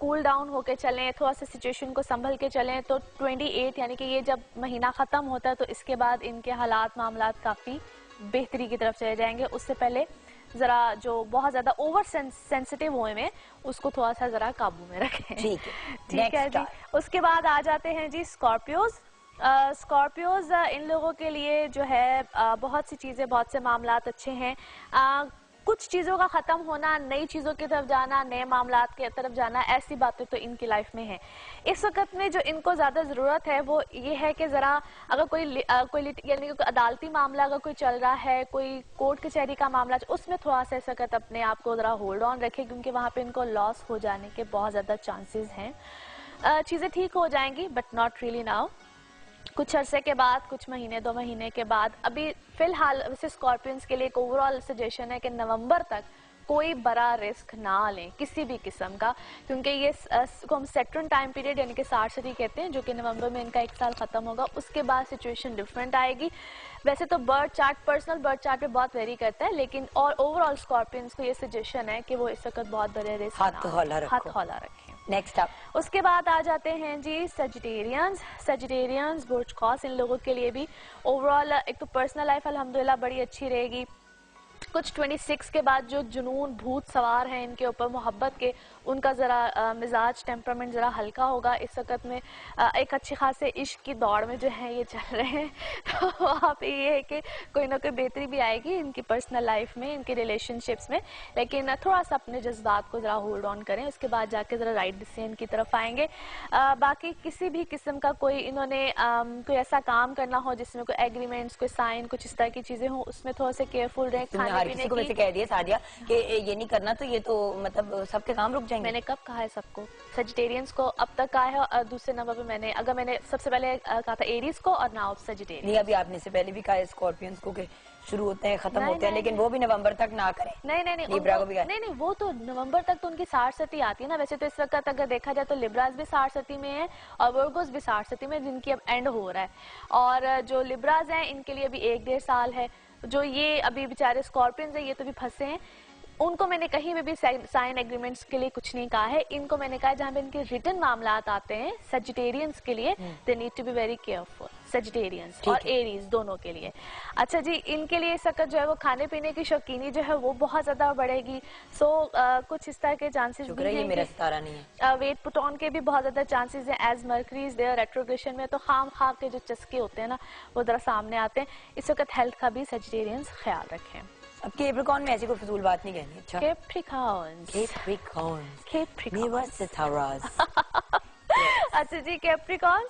कूल डाउन होकर चलें, थोड़ा सा सिचुएशन को संभल के चलें। तो 28 यानी कि ये जब महीना ख़त्म होता है तो इसके बाद इनके हालात मामलात काफ़ी बेहतरी की तरफ चले जाएंगे। उससे पहले जरा जो बहुत ज्यादा ओवर सेंसिटिव हुए में उसको थोड़ा सा जरा काबू में रखें। ठीक है जी। उसके बाद आ जाते हैं जी स्कॉर्पियोज। स्कॉर्पियोज इन लोगों के लिए जो है बहुत सी चीजें, बहुत से मामलात अच्छे हैं। कुछ चीज़ों का ख़त्म होना, नई चीज़ों की तरफ जाना, नए मामलात की तरफ जाना, ऐसी बातें तो इनकी लाइफ में है। इस वक्त में जो इनको ज़्यादा ज़रूरत है वो ये है कि ज़रा अगर कोई यानी कि अदालती मामला अगर कोई चल रहा है, कोई कोर्ट कचहरी का मामला, उसमें थोड़ा सा इस वक्त अपने आप को ज़रा होल्ड ऑन रखे, क्योंकि वहाँ पे इनको लॉस हो जाने के बहुत ज़्यादा चांसेस हैं। चीज़ें ठीक हो जाएंगी बट नॉट रियली नाउ, कुछ अरसे के बाद, कुछ महीने 2 महीने के बाद। अभी फिलहाल वैसे स्कॉर्पियंस के लिए एक ओवरऑल सजेशन है कि नवंबर तक कोई बड़ा रिस्क ना लें किसी भी किस्म का, क्योंकि ये को हम सेट्रन टाइम पीरियड यानी कि सार्सरी कहते हैं, जो कि नवंबर में इनका 1 साल खत्म होगा। उसके बाद सिचुएशन डिफरेंट आएगी। वैसे तो birth chart, personal birth chart पे बहुत वेरी करता है, लेकिन और ओवरऑल स्कॉर्पियंस को ये सजेशन है कि वो इस वक्त बहुत बड़े रिस्क हाथ हौला रखें। नेक्स्ट अप उसके बाद आ जाते हैं जी सजिटेरियंस, बुर्ज कौस। इन लोगों के लिए भी ओवरऑल एक तो पर्सनल लाइफ अल्हम्दुलिल्लाह बड़ी अच्छी रहेगी, कुछ 26 के बाद जो जुनून भूत सवार हैं इनके ऊपर मोहब्बत के, उनका ज़रा मिजाज टेम्परामेंट ज़रा हल्का होगा इस वक्त में। एक अच्छी खासे इश्क की दौड़ में जो है ये चल रहे हैं, तो वहाँ पे ये है कि कोई ना कोई बेहतरी भी आएगी इनकी पर्सनल लाइफ में, इनके रिलेशनशिप्स में, लेकिन थोड़ा सा अपने जज्बात को ज़रा होल्ड ऑन करें, उसके बाद जाके ज़रा राइट डिसीजन की तरफ आएंगे। बाकी किसी भी किस्म का कोई इन्होंने कोई ऐसा काम करना हो जिसमें कोई एग्रीमेंट्स, कोई साइन, कुछ इस तरह की चीज़ें हों, उसमें थोड़ा सा केयरफुल रहें। खाने पीने को वैसे कह दिया सादिया कि ये नहीं करना, तो ये तो मतलब सबके काम रुक जाएंगे। मैंने कब कहा है सबको? सजिटेरियंस को अब तक कहा है, और दूसरे नंबर पे मैंने सबसे पहले कहा था एरीज को, और नाउ सजिटेरियंस। नहीं, अभी आपने से पहले भी कहा है स्कॉर्पियंस को कि शुरू होते हैं खत्म होते हैं, लेकिन वो भी नवंबर तक ना करें। नहीं, लिब्रा को भी नहीं, वो तो नवंबर तक तो उनकी 60 आती है ना। वैसे तो इस वक्त अगर देखा जाए तो लिब्रास भी 60 में है और वर्गोस भी 60 में, जिनकी अब एंड हो रहा है। और जो लिब्रास हैं इनके लिए अभी 1-1.5 साल है। जो ये अभी बेचारे स्कॉर्पियंस हैं, ये तो भी फंसे हैं। उनको मैंने कहीं में भी साइन एग्रीमेंट्स के लिए कुछ नहीं कहा है। इनको मैंने कहा जहाँ पे इनके रिटन मामलात आते हैं सजिटेरियंस के लिए, they need to be very careful, Sagittarians और एरीज दोनों के लिए। अच्छा जी, इनके लिए इस वक्त जो है वो खाने पीने की शौकीनी जो है वो बहुत ज्यादा बढ़ेगी। सो कुछ इस तरह के चांसेस भी हैं, मेरा सितारा नहीं है। वेट पुट ऑन के भी बहुत ज्यादा चांसेस हैं, as mercury is there retrogression में, तो खाम खा के जो चस्के होते हैं ना वो जरा सामने आते हैं। इस वक्त हेल्थ का भी सजिटेरियंस ख्याल रखें। अब कैप्रिकॉर्न में ऐसी कोई फजूल बात नहीं कहनी। अच्छा, अच्छा जी, कैप्रिकॉर्न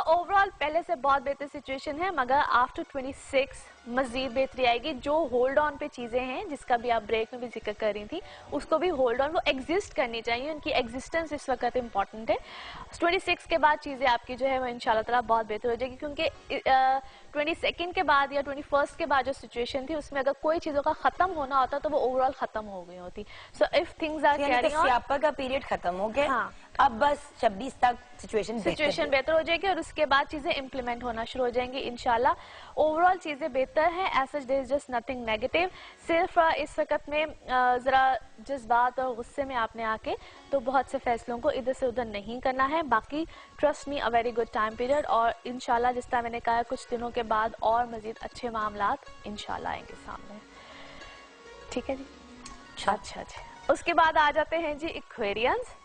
ओवरऑल पहले से बहुत बेहतर सिचुएशन है, मगर आफ्टर 26 मजीद बेहतरी आएगी। जो होल्ड ऑन पे चीजें हैं जिसका भी आप ब्रेक में भी जिक्र कर रही थी, उसको भी होल्ड ऑन, वो एग्जिस्ट करनी चाहिए, उनकी एग्जिस्टेंस इस वक्त इंपॉर्टेंट है। 26 के बाद चीजें आपकी जो है वो इंशाल्लाह ताला बहुत बेहतर हो जाएगी, क्योंकि 22 के बाद या 21 के बाद जो सिचुएशन थी उसमें अगर कोई चीजों का खत्म होना होता तो वो ओवरऑल खत्म हो गई होती। So if things are carrying on, स्यापा का पीरियड खत्म हो गया। हाँ। अब बस 26 तक सिचुएशन बेहतर हो जाएगी और उसके बाद चीजें इम्प्लीमेंट होना शुरू हो जाएंगी इंशाल्लाह। ओवरऑल चीजें बेहतर हैं, as such there is just nothing negative. सिर्फ इस वक्त में जरा जज्बात और गुस्से में आपने आके तो बहुत से फैसलों को इधर से उधर नहीं करना है। बाकी trust me, a very good time period, और इंशाल्लाह जिस तरह मैंने कहा कुछ दिनों के बाद और मजीद अच्छे मामलात इंशाल्लाह आएंगे सामने। ठीक है जी, अच्छा जी। उसके बाद आ जाते हैं जी एक्वेरियंस।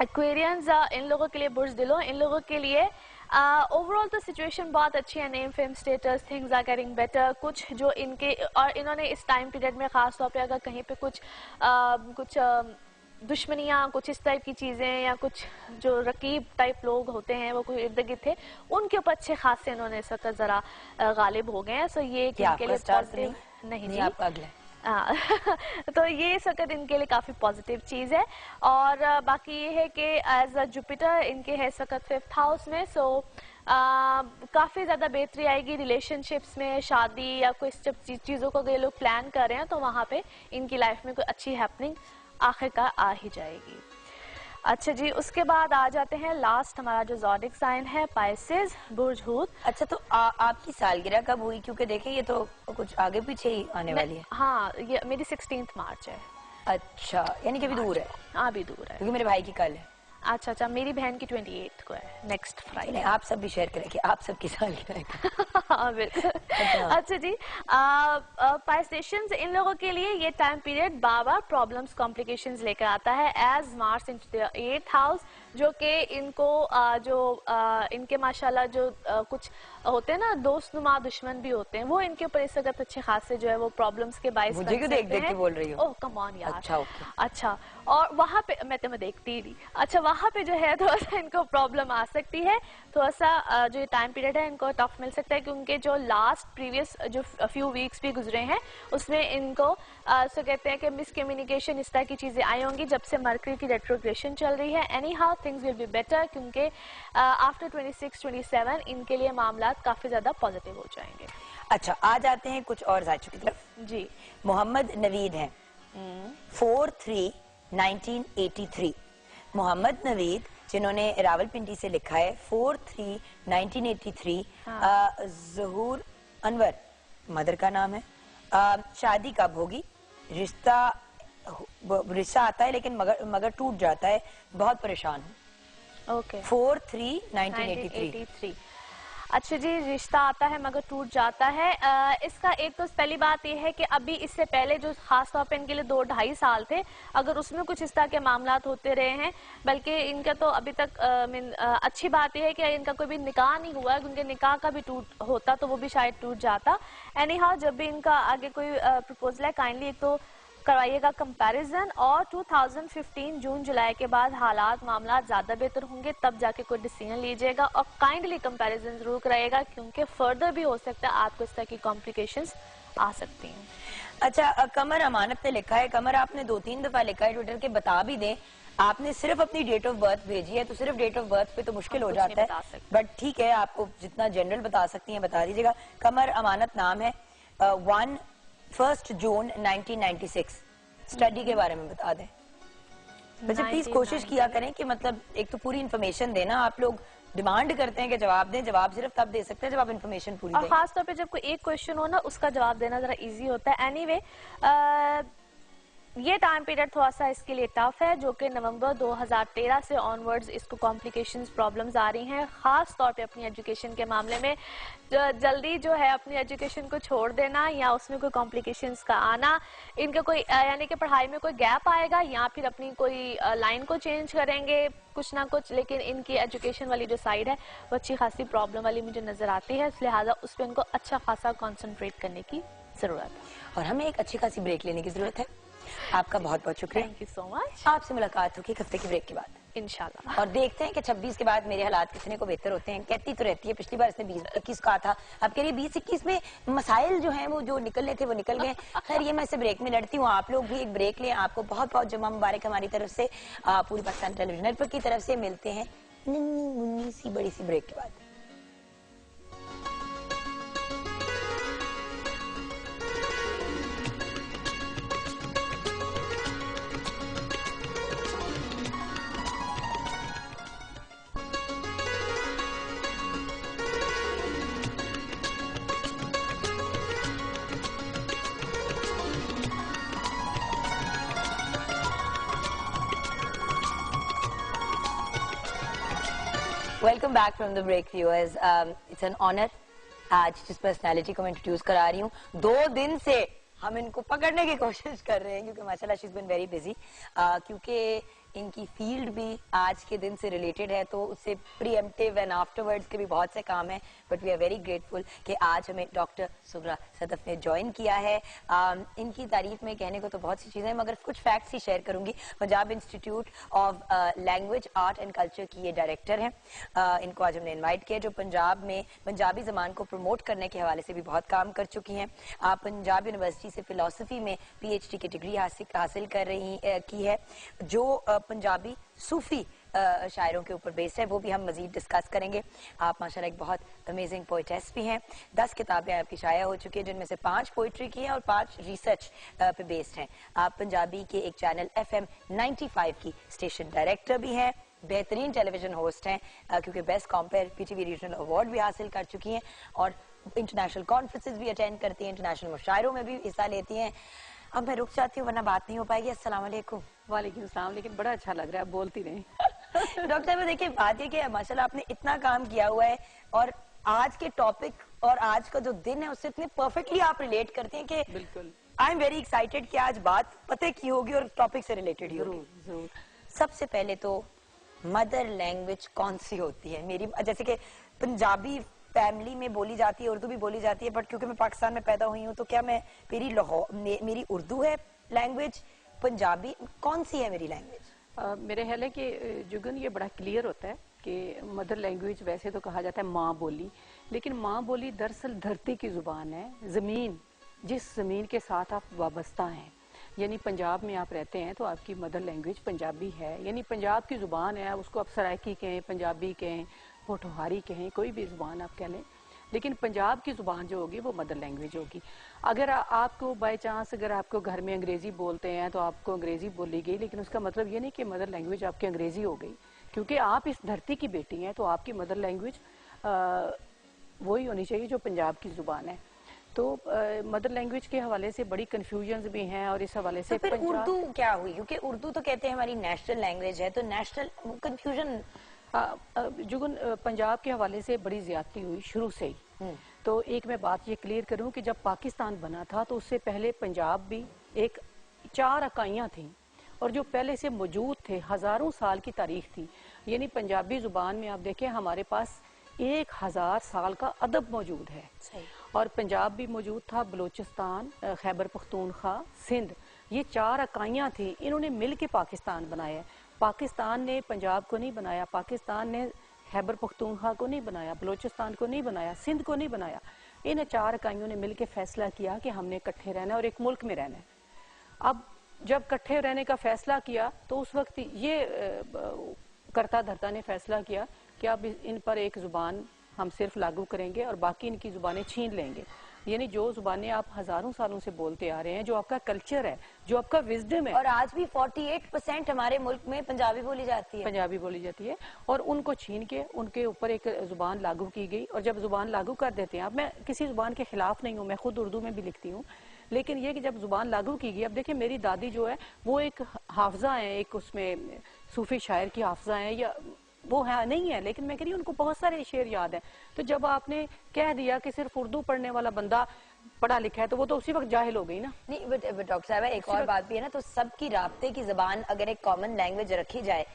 एक्वेरियंस इन लोगों के लिए बुर्ज दिलो, इन लोगों के लिए ओवरऑल तो सिचुएशन बहुत अच्छी है, name fame status things are getting better. कुछ जो इनके और इन्होंने इस टाइम पीरियड में खास तौर पे अगर कहीं पे कुछ दुश्मनियाँ, कुछ इस टाइप की चीज़ें या कुछ जो रकीब टाइप लोग होते हैं वो कोई इर्द गिर्द थे, उनके ऊपर अच्छे खासे इन्होंने इस वक्त ज़रा गालिब हो गए हैं। सो ये इनके लिए पॉजिटिव नहीं जी, आपका अगला तो ये इस वक्त इनके लिए काफी पॉजिटिव चीज है। और बाकी ये है कि एज अ जुपिटर इनके है इस वक्त 5th हाउस में। सो काफी ज्यादा बेहतरी आएगी रिलेशनशिप्स में, शादी या कोई चीजों को ये लोग प्लान कर रहे हैं तो वहां पे इनकी लाइफ में कोई अच्छी हैपनिंग आखिरकार आ ही जाएगी। अच्छा जी, उसके बाद आ जाते हैं लास्ट हमारा जो ज़ोडिक साइन है पाइसेस, बुर्ज हूत। अच्छा, तो आपकी सालगिरह कब हुई? क्योंकि देखिए ये तो कुछ आगे पीछे ही आने वाली है। हाँ, ये मेरी 16 मार्च है। अच्छा, यानी कि अभी दूर है। हाँ, अभी दूर है, क्योंकि मेरे भाई की कल है। अच्छा, मेरी बहन की 28 को है, नेक्स्ट फ्राइडे। आप सब भी शेयर करेंगे, आप सबकी सालगिरह। हाँ बिल्कुल। अच्छा जी, पाइसेशंस इन लोगों के लिए ये टाइम पीरियड बार प्रॉब्लम्स कॉम्प्लिकेशंस लेकर आता है, as mars into the 8th house, जो कि इनको इनके माशाल्लाह जो कुछ होते हैं ना दोस्तनुमा दुश्मन भी होते हैं, वो इनके ऊपर इस वक्त अच्छे खासे जो है वो प्रॉब्लम्स के बाइस मुझे क्यों देख के बोल रही हो? ओह कम ऑन यार। अच्छा, और वहाँ पे मैं तुम्हें देखती ही। अच्छा, वहाँ पे जो है थोड़ा सा इनको प्रॉब्लम आ सकती है, थोड़ा सा जो टाइम पीरियड है इनको टफ मिल सकता है, क्योंकि जो लास्ट प्रीवियस जो फ्यू वीक्स भी गुजरे हैं उसमें इनको सो कहते हैं कि मिसकम्युनिकेशन इस तरह की चीजें आई होंगी जब से मरकरी की रेट्रोग्रेशन चल रही है। Any how things will be better, क्योंकि आफ्टर 26-27 इनके लिए मामलात काफी ज्यादा पॉजिटिव हो जाएंगे। अच्छा, आ जाते हैं कुछ और जायचों की तरफ जी। मोहम्मद नवीद हैं 4/3/1983। मोहम्मद नवीद जिन्होंने रावलपिंडी से लिखा है 4/3/1983। ज़हूर अनवर मदर का नाम है। शादी कब होगी? रिश्ता आता है लेकिन मगर टूट जाता है, बहुत परेशान हूँ। ओके, 4/3/1983। अच्छा जी, रिश्ता आता है मगर टूट जाता है। इसका एक तो पहली बात यह है कि अभी इससे पहले जो खास तौर पे इनके लिए 2-2.5 साल थे, अगर उसमें कुछ इस तरह के मामलात होते रहे हैं, बल्कि इनका तो अभी तक अच्छी बात यह है कि इनका कोई भी निकाह नहीं हुआ है, उनके निकाह का भी टूट होता तो वो भी शायद टूट जाता। एनी हाउ, जब भी इनका आगे कोई प्रपोजल है, काइंडली एक तो करवाइएगा कंपैरिजन, और 2015 जून जुलाई के बाद हालात मामला ज्यादा बेहतर होंगे, तब जाके कोई डिसीजन लीजिएगा, और काइंडली कंपैरिजन जरूर कराइएगा, क्योंकि फर्दर भी हो सकता है आपको इस तरह की कॉम्प्लिकेशंस आ सकती हैं। अच्छा, कमर अमानत ने लिखा है, कमर आपने 2-3 दफा लिखा है ट्विटर के, बता भी दें आपने सिर्फ अपनी डेट ऑफ बर्थ भेजी है, तो सिर्फ डेट ऑफ बर्थ पे तो मुश्किल हो जाता है, बट ठीक है, आपको जितना जनरल बता सकती हैं बता दीजिएगा। कमर अमानत नाम है। 1 जून 1996 स्टडी के बारे में बता दें। वैसे प्लीज कोशिश किया करें कि मतलब एक तो पूरी इन्फॉर्मेशन देना, आप लोग डिमांड करते हैं कि जवाब दें, जवाब सिर्फ तब दे सकते हैं जब आप इन्फॉर्मेशन पूरी दें। और खास तौर पे जब कोई एक क्वेश्चन हो ना, उसका जवाब देना जरा इजी होता है। एनीवे, ये टाइम पीरियड थोड़ा सा इसके लिए टफ है, जो कि नवंबर 2013 से ऑनवर्ड्स इसको कॉम्प्लिकेशंस प्रॉब्लम्स आ रही हैं, खास तौर पे अपनी एजुकेशन के मामले में। जल्दी जो है अपनी एजुकेशन को छोड़ देना या उसमें कोई कॉम्प्लिकेशंस का आना, इनका कोई यानी कि पढ़ाई में कोई गैप आएगा या फिर अपनी कोई लाइन को चेंज करेंगे कुछ ना कुछ, लेकिन इनकी एजुकेशन वाली जो साइड है वो अच्छी खासी प्रॉब्लम वाली मुझे नजर आती है, लिहाजा उस पर इनको अच्छा खासा कॉन्सेंट्रेट करने की जरूरत है। और हमें एक अच्छी खासी ब्रेक लेने की जरूरत है। आपका बहुत बहुत शुक्रिया, थैंक यू सो मच। आपसे मुलाकात होगी हफ्ते की ब्रेक के बाद इंशाल्लाह, और देखते हैं कि 26 के बाद मेरे हालात कितने को बेहतर होते हैं। कहती तो रहती है, पिछली बार इसने 20-21 कहा था, अब कह रही 20-21 में मसाइल जो हैं वो जो निकलने थे वो निकल गए। खैर, ये मैं इसे ब्रेक में लड़ती हूँ, आप लोग भी एक ब्रेक लें। आपको बहुत बहुत जुम्मा मुबारक हमारी तरफ से, पूरी पाकिस्तान टेलीविजन नेटवर्क की तरफ से। मिलते हैं नन्ही मुन्नी सी बड़ी सी ब्रेक के बाद। Welcome back from the break viewers. It's an honour आज जिस पर्सनालिटी को मैं इंट्रोड्यूस करा रही हूँ, 2 दिन से हम इनको पकड़ने की कोशिश कर रहे हैं क्योंकि माशाल्लाह she is been very busy, क्योंकि इनकी फील्ड भी आज के दिन से रिलेटेड है, तो उससे प्रीएम्प्टिव एंड आफ्टरवर्ड्स के भी बहुत से काम हैं, but we are very grateful कि आज हमें डॉक्टर सुगरा सदफ ने ज्वाइन किया है। इनकी तारीफ में कहने को तो बहुत सी चीजें, मगर कुछ फैक्ट्स ही शेयर करूंगी। Punjab institute of language art and culture की ये डायरेक्टर हैं। इनको आज हमने इन्वाइट किया, जो पंजाब में पंजाबी जबान को प्रमोट करने के हवाले से भी बहुत काम कर चुकी हैं। पंजाब यूनिवर्सिटी से फिलोसफी में PhD की डिग्री हासिल कर रही की है, जो पंजाबी सूफी शायरों के ऊपर बेस्ड है, वो भी हम मजीद डिस्कस करेंगे। आप माशाल्लाह एक बहुत अमेजिंग पोइटेस भी हैं। 10 किताबें आपकी शाया हो चुकी है, जिनमें से 5 पोइट्री की हैं और 5 रिसर्च पे बेस्ड हैं। आप पंजाबी के एक चैनल FM 95 की स्टेशन डायरेक्टर भी हैं, बेहतरीन टेलीविजन होस्ट हैं, क्योंकि best compare PTV regional award भी हासिल कर चुकी हैं, और इंटरनेशनल कॉन्फ्रेंसेज भी अटेंड करती हैं, इंटरनेशनल मुशायरों में भी हिस्सा लेती हैं। अब मैं रुक जाती हूँ वरना बात नहीं हो पाएगी। अस्सलाम वालेकुम। वालेकुम सलाम, लेकिन बड़ा अच्छा लग रहा है, बोलती नहीं। डॉक्टर साहब देखिए, बात ये कि माशाल्लाह आपने इतना काम किया हुआ है, और आज के टॉपिक और आज का जो दिन है उससे इतने परफेक्टली आप रिलेट करते हैं कि बिल्कुल, आई एम वेरी एक्साइटेड कि आज बात पते की होगी और टॉपिक से रिलेटेड ही होगी। जरूर जरूर। सबसे पहले तो मदर लैंग्वेज कौन सी होती है? मेरी जैसे कि पंजाबी फैमिली में बोली जाती है, उर्दू भी बोली जाती है, बट क्योंकि मैं पाकिस्तान में पैदा हुई हूँ तो क्या मैं मेरी उर्दू है लैंग्वेज, पंजाबी कौन सी है मेरी लैंग्वेज? मेरे ख्याल है कि जुगन ये बड़ा क्लियर होता है कि मदर लैंग्वेज वैसे तो कहा जाता है माँ बोली, लेकिन माँ बोली दरअसल धरती की जुबान है, जमीन, जिस जमीन के साथ आप वाबस्ता हैं। यानी पंजाब में आप रहते हैं तो आपकी मदर लैंग्वेज पंजाबी है, यानी पंजाब की जुबान है, उसको आप सराइकी कहें, पंजाबी कहें, पोठोहारी कहें, कोई भी जुबान आप कह लें, लेकिन पंजाब की जुबान जो होगी वो मदर लैंग्वेज होगी। अगर आपको बाय चांस अगर आपको घर में अंग्रेजी बोलते हैं तो आपको अंग्रेजी बोली गई, लेकिन उसका मतलब ये नहीं कि मदर लैंग्वेज आपकी अंग्रेजी हो गई, क्योंकि आप इस धरती की बेटी हैं, तो आपकी मदर लैंग्वेज वही होनी चाहिए जो पंजाब की जुबान है। तो मदर लैंग्वेज के हवाले से बड़ी कंफ्यूजन्स भी हैं, और इस हवाले से तो फिर उर्दू क्या हुई? क्योंकि उर्दू तो कहते हैं हमारी नेशनल लैंग्वेज है, तो नेशनल कंफ्यूजन जुगन, पंजाब के हवाले से बड़ी ज्यादती हुई शुरू से ही। तो एक मैं बात ये क्लियर करूं कि जब पाकिस्तान बना था तो उससे पहले पंजाब भी एक 4 इकाइयां थी और जो पहले से मौजूद थे, हजारों साल की तारीख थी। यानी पंजाबी जुबान में आप देखें हमारे पास 1000 साल का अदब मौजूद है। और पंजाब भी मौजूद था, बलूचिस्तान, खैबर पख्तूनख्वा, सिंध, ये 4 इकाइयां थी। इन्होंने मिल के पाकिस्तान बनाया। पाकिस्तान ने पंजाब को नहीं बनाया, पाकिस्तान ने खैबर पख्तूनख्वा को नहीं बनाया, बलूचिस्तान को नहीं बनाया, सिंध को नहीं बनाया। इन 4 इकाइयों ने मिलकर फैसला किया कि हमने इकट्ठे रहना है और एक मुल्क में रहना है। अब जब इकट्ठे रहने का फैसला किया तो उस वक्त ये करता धरता ने फैसला किया कि अब इन पर एक जुबान हम सिर्फ लागू करेंगे और बाकी इनकी जुबानें छीन लेंगे। यानी जो जुबानें आप हजारों सालों से बोलते आ रहे हैं, जो आपका कल्चर है, जो आपका विजडम है। और आज भी 48% हमारे मुल्क में पंजाबी बोली जाती है। पंजाबी बोली जाती है और उनको छीन के उनके ऊपर एक जुबान लागू की गई। और जब जुबान लागू कर देते हैं, अब मैं किसी जुबान के खिलाफ नहीं हूँ, मैं खुद उर्दू में भी लिखती हूँ, लेकिन ये कि जब जुबान लागू की गई, अब देखिए मेरी दादी जो है वो एक हाफजा है, एक उसमें सूफी शायर की हाफजा है, या वो है नहीं है, लेकिन मैं कह रही हूँ उनको बहुत सारे शेर याद है। तो जब आपने कह दिया कि सिर्फ उर्दू पढ़ने वाला बंदा पढ़ा लिखा है, तो वो तो उसी वक्त जाहिल हो गई ना। नहीं, बट डॉक्टर साहब एक और बात भी है ना, तो सबकी राब्ते की जबान अगर एक कॉमन लैंग्वेज रखी जाए,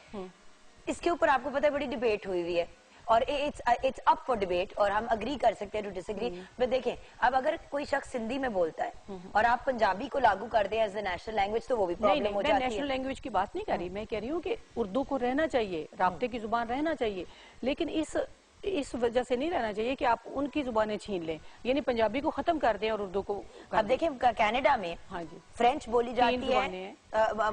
इसके ऊपर आपको पता है बड़ी डिबेट हुई है और इट्स अप फॉर डिबेट और हम अग्री कर सकते हैं टू डिसएग्री। बट देखें, अब अगर कोई शख्स हिंदी में बोलता है और आप पंजाबी को लागू कर दें एज ए नेशनल लैंग्वेज, तो वो भी प्रॉब्लम हो जाती है। मैं नेशनल लैंग्वेज की बात नहीं कर रही, मैं कह रही हूँ कि उर्दू को रहना चाहिए, राब्ते की जुबान रहना चाहिए, लेकिन इस वजह से नहीं रहना चाहिए कि आप उनकी जुबानें छीन लें, यानी पंजाबी को खत्म कर दें और उर्दू को। अब देखें कनाडा में हाँ जी फ्रेंच बोली जाती है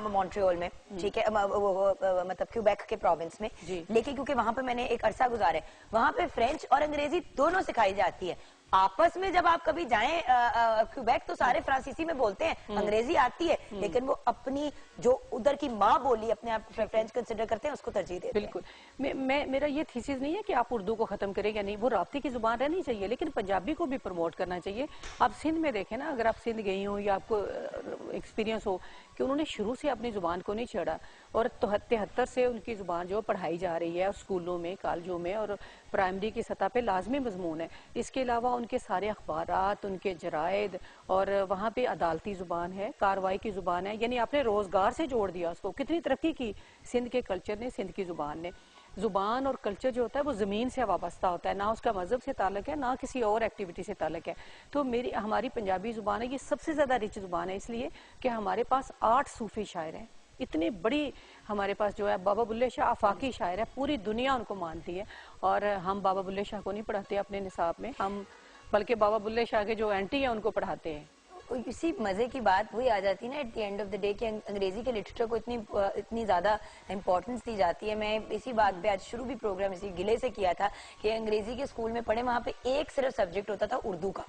मॉन्ट्रियल में, ठीक है, मतलब क्यूबेक के प्रोविंस में, लेकिन क्योंकि वहां पे मैंने एक अरसा गुजारा है, वहां पे फ्रेंच और अंग्रेजी दोनों सिखाई जाती है। आपस में जब आप कभी जाएं क्यूबेक तो सारे फ्रांसीसी में बोलते हैं, अंग्रेजी आती है, लेकिन वो अपनी जो उधर की माँ बोली अपने आप फ्रेंच कंसिडर करते हैं, उसको तरजीह देते हैं। बिल्कुल, मेरा ये थीसिस नहीं है कि आप उर्दू को खत्म करें या नहीं, वो राब्ते की जुबान रहनी चाहिए, लेकिन पंजाबी को भी प्रमोट करना चाहिए। आप सिंध में देखें ना, अगर आप सिंध गई हो या आपको एक्सपीरियंस हो कि उन्होंने शुरू से अपनी जुबान को नहीं छेड़ा और 73 से उनकी जुबान जो पढ़ाई जा रही है स्कूलों में, कॉलेजों में और प्राइमरी की सतह पे लाजमी मजमून है। इसके अलावा उनके सारे अखबारात, उनके जरायद और वहाँ पे अदालती जुबान है, कार्रवाई की जुबान है, यानी आपने रोजगार से जोड़ दिया उसको। कितनी तरक्की की सिंध के कल्चर ने, सिंध की जुबान ने। जुबान और कल्चर जो होता है वो जमीन से वाबस्ता होता है, ना उसका मजहब से ताल्लुक है, ना किसी और एक्टिविटी से ताल्लुक है। तो हमारी पंजाबी जुबान है, ये सबसे ज्यादा रिच जुबान है, इसलिए कि हमारे पास 8 सूफी शायर हैं। इतनी बड़ी हमारे पास जो है बाबा बुल्ले शाह आफाकी शायर है, पूरी दुनिया उनको मानती है। और हम बाबा बुल्ले शाह को नहीं पढ़ाते अपने निसाब में, हम बल्कि बाबा बुल्ले शाह के जो एंटी है उनको पढ़ाते हैं। इसी मजे की बात वही आ जाती है ना at the end of the day कि अंग्रेजी के लिटरेचर को इतनी ज्यादा इंपॉर्टेंस दी जाती है। मैं इसी बात पे आज शुरू भी प्रोग्राम इसी गिले से किया था कि अंग्रेजी के स्कूल में पढ़े, वहाँ पे एक सिर्फ सब्जेक्ट होता था उर्दू का।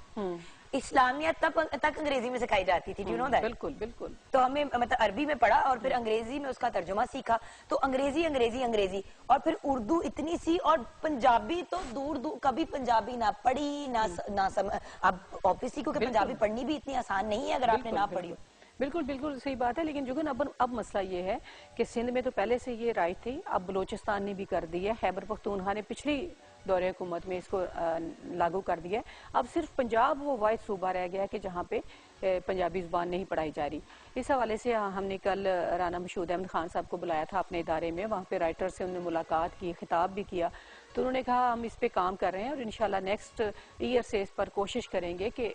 इस्लामियत तक अंग्रेजी में सिखाई जाती थी, यू नो दैट। बिल्कुल बिल्कुल। तो हमें मतलब अरबी में पढ़ा और फिर अंग्रेजी में उसका तर्जुमा सीखा, तो अंग्रेजी अंग्रेजी अंग्रेजी और फिर उर्दू इतनी सी, और पंजाबी तो दूर दूर, कभी पंजाबी ना पढ़ी ना अब ऑब्वियसली क्योंकि पंजाबी पढ़नी भी इतनी आसान नहीं है अगर आपने ना पढ़ी हो। बिल्कुल बिल्कुल सही बात है, लेकिन जुगन अब मसला ये है कि सिंध में तो पहले से ये राइट थी, अब बलूचिस्तान ने भी कर दी है, खैबर पख्तूनख्वा ने पिछली दौरे हुकूमत में इसको लागू कर दिया है। अब सिर्फ पंजाब वो वाहिद सूबा रह गया है कि जहाँ पे पंजाबी जुबान नहीं पढ़ाई जा रही। इस हवाले से हमने कल राना मशहूद अहमद खान साहब को बुलाया था अपने इदारे में, वहाँ पे राइटर से उन्होंने मुलाकात की, खिताब भी किया, तो उन्होंने कहा हम इस पे काम कर रहे हैं और इंशाल्लाह नेक्स्ट ईयर से इस पर कोशिश करेंगे कि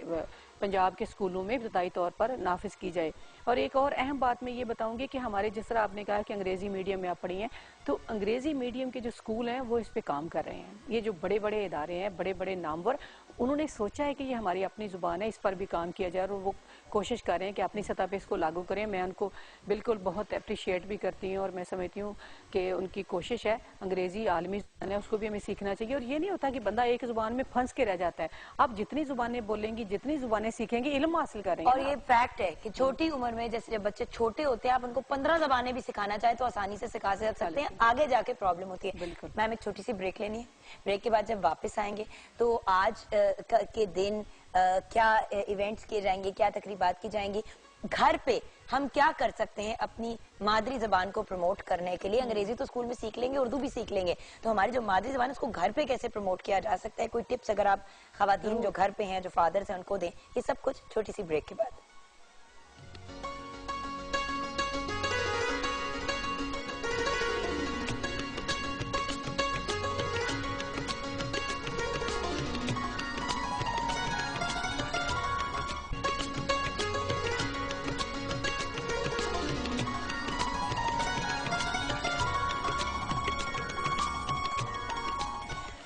पंजाब के स्कूलों में इब्तदाई तौर पर नाफिज की जाए। और एक और अहम बात मैं ये बताऊंगी कि हमारे, जिस तरह आपने कहा कि अंग्रेजी मीडियम में आप पढ़ी हैं, तो अंग्रेजी मीडियम के जो स्कूल हैं वो इस पे काम कर रहे हैं। ये जो बड़े बड़े इदारे हैं, बड़े बड़े नामवर, उन्होंने सोचा है कि ये हमारी अपनी जुबान है, इस पर भी काम किया जाए और वो कोशिश कर रहे हैं कि अपनी सतह पे इसको लागू करें। मैं उनको बिल्कुल बहुत अप्रिशिएट भी करती हूँ और मैं समझती हूँ कि उनकी कोशिश है। अंग्रेजी आलमी जुबान है, उसको भी हमें सीखना चाहिए। और ये नहीं होता कि बंदा एक जुबान में फंस के रह जाता है। आप जितनी जुबानें बोलेंगी, जितनी जुबानें सीखेंगे, इल्म हासिल करेंगे। और ये फैक्ट है कि छोटी उम्र में, जैसे जब बच्चे छोटे होते हैं, आप उनको 15 जबानें भी सिखाना चाहे तो आसानी से सिखा सकते हैं, आगे जाके प्रॉब्लम होती है। बिल्कुल। मैम एक छोटी सी ब्रेक लेनी है, ब्रेक के बाद जब वापस आएंगे तो आज के दिन क्या इवेंट्स किए जाएंगे, क्या तकरीबात की जाएंगी, घर पे हम क्या कर सकते हैं अपनी मादरी जबान को प्रमोट करने के लिए? अंग्रेजी तो स्कूल में सीख लेंगे, उर्दू भी सीख लेंगे, तो हमारी जो मादरी जबान है उसको घर पे कैसे प्रमोट किया जा सकता है? कोई टिप्स अगर आप खवातीन जो घर पे हैं, जो फादर्स हैं, उनको दें, ये सब कुछ छोटी सी ब्रेक के बाद।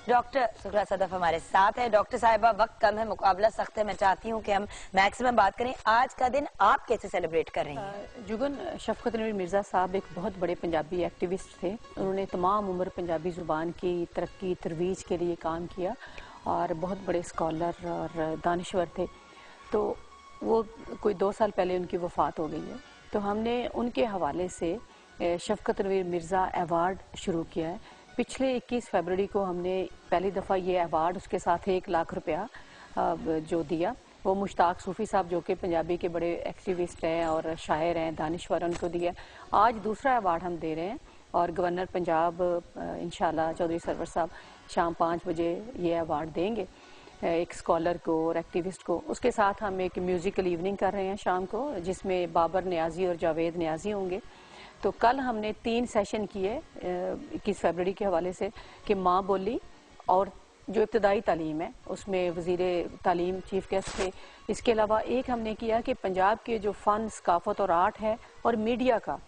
डॉक्टर सुखरा सदफ हमारे साथ है। डॉक्टर साहिबा, वक्त कम है, मुकाबला सख्त है, मैं चाहती हूँ कि हम मैक्सिमम बात करें। आज का दिन आप कैसे सेलिब्रेट कर रही हैं? जुगन, शफकत नवीर मिर्ज़ा साहब एक बहुत बड़े पंजाबी एक्टिविस्ट थे। उन्होंने तमाम उम्र पंजाबी ज़ुबान की तरक्की तरवीज के लिए काम किया और बहुत बड़े स्कॉलर और दानिश्वर थे। तो वो कोई 2 साल पहले उनकी वफ़ात हो गई है, तो हमने उनके हवाले से शफकत नवीर मिर्ज़ा अवार्ड शुरू किया है। पिछले 21 फरवरी को हमने पहली दफ़ा ये अवार्ड, उसके साथ 1 लाख रुपया जो दिया, वो मुश्ताक सूफ़ी साहब जो कि पंजाबी के बड़े एक्टिविस्ट हैं और शायर हैं, दानिश्वर, उनको दिया। आज दूसरा अवार्ड हम दे रहे हैं और गवर्नर पंजाब इंशाल्लाह चौधरी सरवर साहब शाम 5 बजे ये अवार्ड देंगे एक स्कॉलर को और एक्टिविस्ट को। उसके साथ हम एक म्यूज़िकल इवनिंग कर रहे हैं शाम को, जिसमें बाबर नियाजी और जावेद नियाजी होंगे। तो कल हमने 3 सेशन किए 21 फरवरी के हवाले से कि माँ बोली और जो इब्तदाई तालीम है उसमें वज़ीर तालीम चीफ गेस्ट थे। इसके अलावा एक हमने किया कि पंजाब के जो फ़न, सकाफ़त और आर्ट है और मीडिया का,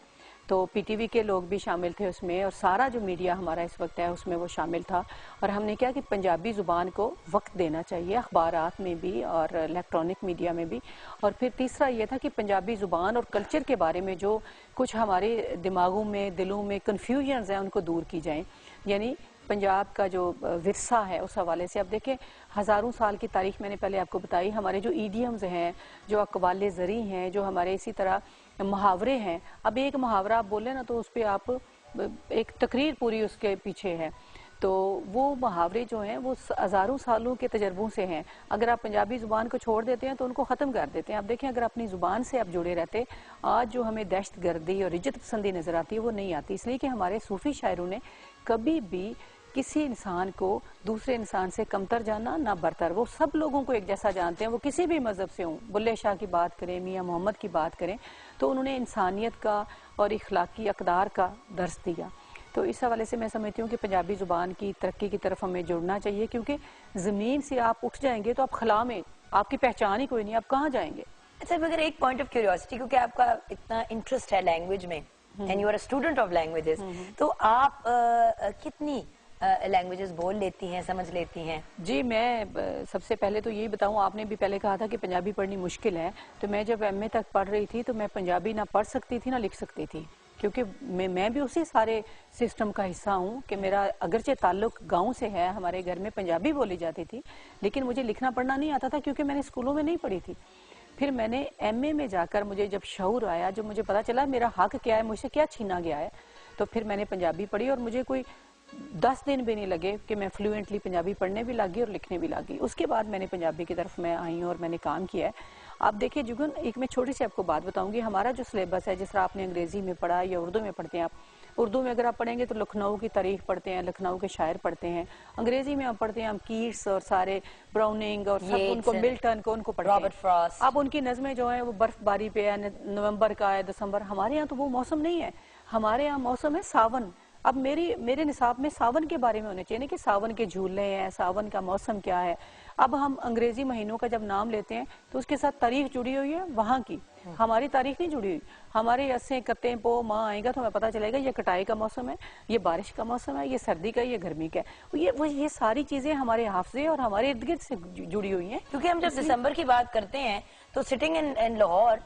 तो पीटीवी के लोग भी शामिल थे उसमें और सारा जो मीडिया हमारा इस वक्त है उसमें वो शामिल था। और हमने क्या कि पंजाबी ज़ुबान को वक्त देना चाहिए अखबारात में भी और इलेक्ट्रॉनिक मीडिया में भी। और फिर तीसरा ये था कि पंजाबी ज़ुबान और कल्चर के बारे में जो कुछ हमारे दिमागों में, दिलों में कन्फ्यूजन्स हैं उनको दूर की जाएँ। यानी पंजाब का जो विरसा है उस हवाले से अब देखें, हज़ारों साल की तारीख मैंने पहले आपको बताई। हमारे जो ईडियम्स हैं, जो अक़वाले ज़री हैं, जो हमारे इसी तरह मुहावरे हैं। अब एक मुहावरा आप बोले ना तो उस पर आप एक तकरीर पूरी उसके पीछे है। तो वो मुहावरे जो हैं वो हज़ारों सालों के तजर्बों से हैं। अगर आप पंजाबी ज़ुबान को छोड़ देते हैं तो उनको ख़त्म कर देते हैं। आप देखें, अगर अपनी ज़ुबान से आप जुड़े रहते, आज जो हमें दहशत गर्दी और इज्जत पसंदी नज़र आती है वो नहीं आती। इसलिए कि हमारे सूफ़ी शायरों ने कभी भी किसी इंसान को दूसरे इंसान से कमतर जाना ना बरतर, वो सब लोगों को एक जैसा जानते हैं, वो किसी भी मज़हब से हों। बुल्ले शाह की बात करें, मियाँ मोहम्मद की बात करें, तो उन्होंने इंसानियत का और इखलाकी अक़दार का दर्स दिया। तो इस हवाले से मैं समझती हूँ कि पंजाबी ज़ुबान की तरक्की की तरफ हमें जुड़ना चाहिए, क्योंकि ज़मीन से आप उठ जाएंगे तो आप खला में आपकी पहचान ही कोई नहीं, आप कहाँ जाएंगे। अच्छा, मगर एक पॉइंट ऑफ क्यूरियोसिटी, क्योंकि आपका इतना इंटरेस्ट है लैंग्वेज में and you are a student of languages, तो आप कितनी लैंग्वेजेस बोल लेती हैं, समझ लेती हैं? जी, मैं सबसे पहले तो यही बताऊं, आपने भी पहले कहा था कि पंजाबी पढ़नी मुश्किल है, तो मैं जब एमए तक पढ़ रही थी तो मैं पंजाबी ना पढ़ सकती थी ना लिख सकती थी, क्योंकि मैं भी उसी सारे सिस्टम का हिस्सा हूँ कि मेरा अगरचे ताल्लुक गांव से है, हमारे घर में पंजाबी बोली जाती थी, लेकिन मुझे लिखना पढ़ना नहीं आता था क्योंकि मैंने स्कूलों में नहीं पढ़ी थी। फिर मैंने एमए में जाकर मुझे जब शऊर आया, जब मुझे पता चला मेरा हक क्या है, मुझसे क्या छीना गया है, तो फिर मैंने पंजाबी पढ़ी और मुझे कोई 10 दिन भी नहीं लगे कि मैं फ्लुएंटली पंजाबी पढ़ने भी लगी और लिखने भी लगी। उसके बाद मैंने पंजाबी की तरफ मैं आई और मैंने काम किया है। आप देखिए जुगन, एक मैं छोटी सी आपको बात बताऊंगी। हमारा जो सिलेबस है, जिस तरह आपने अंग्रेजी में पढ़ा या उर्दू में पढ़ते हैं, आप उर्दू में अगर आप पढ़ेंगे तो लखनऊ की तारीख पढ़ते हैं, लखनऊ के शायर पढ़ते हैं। अंग्रेजी में आप पढ़ते हैं हम कीट्स और सारे ब्राउनिंग और सब उनको, मिल्टन को उनको पढ़ते हैं, रॉबर्ट फ्रॉस्ट। अब उनकी नज़में जो है वो बर्फबारी पे है, नवंबर का है, दिसंबर। हमारे यहाँ तो वो मौसम नहीं है, हमारे यहाँ मौसम है सावन। अब मेरे निसाब में सावन के बारे में होने चाहिए कि सावन के झूले हैं, सावन का मौसम क्या है। अब हम अंग्रेजी महीनों का जब नाम लेते हैं तो उसके साथ तारीख जुड़ी हुई है वहाँ की, हमारी तारीख नहीं जुड़ी हुई। हमारे अस्से कत्ते पो माँ आएगा तो हमें पता चलेगा ये कटाई का मौसम है, ये बारिश का मौसम है, ये सर्दी का, ये गर्मी का है। ये सारी चीजें हमारे हाफजे और हमारे इर्द गिर्द से जुड़ी हुई हैं। क्योंकि हम जब दिसंबर की बात करते हैं तो सिटिंग इन लाहौर,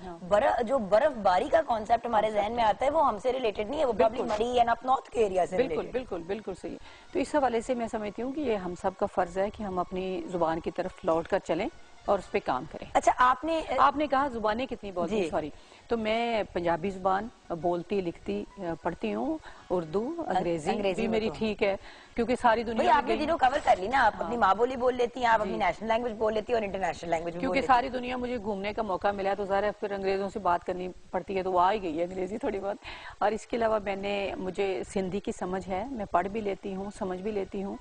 जो बर्फबारी का कॉन्सेप्ट हमारे जहन में आता है वो हमसे रिलेटेड नहीं है, वो प्रॉब्ली मरी एंड अप नॉर्थ के एरिया से बिल्कुल सही। तो इस हवाले से मैं समझती हूँ कि ये हम सब का फर्ज है कि हम अपनी जुबान की तरफ लौट कर चलें और उस पर काम करें। अच्छा, आपने कहा जुबानें कितनी बोलती, सॉरी, तो मैं पंजाबी जुबान बोलती, लिखती, पढ़ती हूँ, उर्दू, अंग्रेजी भी मेरी ठीक है, क्योंकि सारी भाई दुनिया में आपने गई तीनों कवर कर ली ना, आप अपनी माँ बोली बोल लेती हैं, आप अपनी नेशनल लैंग्वेज बोल लेती हैं और इंटरनेशनल लैंग्वेज भी बोल क्योंकि लेती हैं। सारी दुनिया मुझे घूमने का मौका मिला है, तो ज़ाहिर है फिर अंग्रेज़ों से बात करनी पड़ती है, तो वो आ ही गई है अंग्रेज़ी थोड़ी बहुत। और इसके अलावा मुझे सिंधी की समझ है, मैं पढ़ भी लेती हूँ, समझ भी लेती हूँ।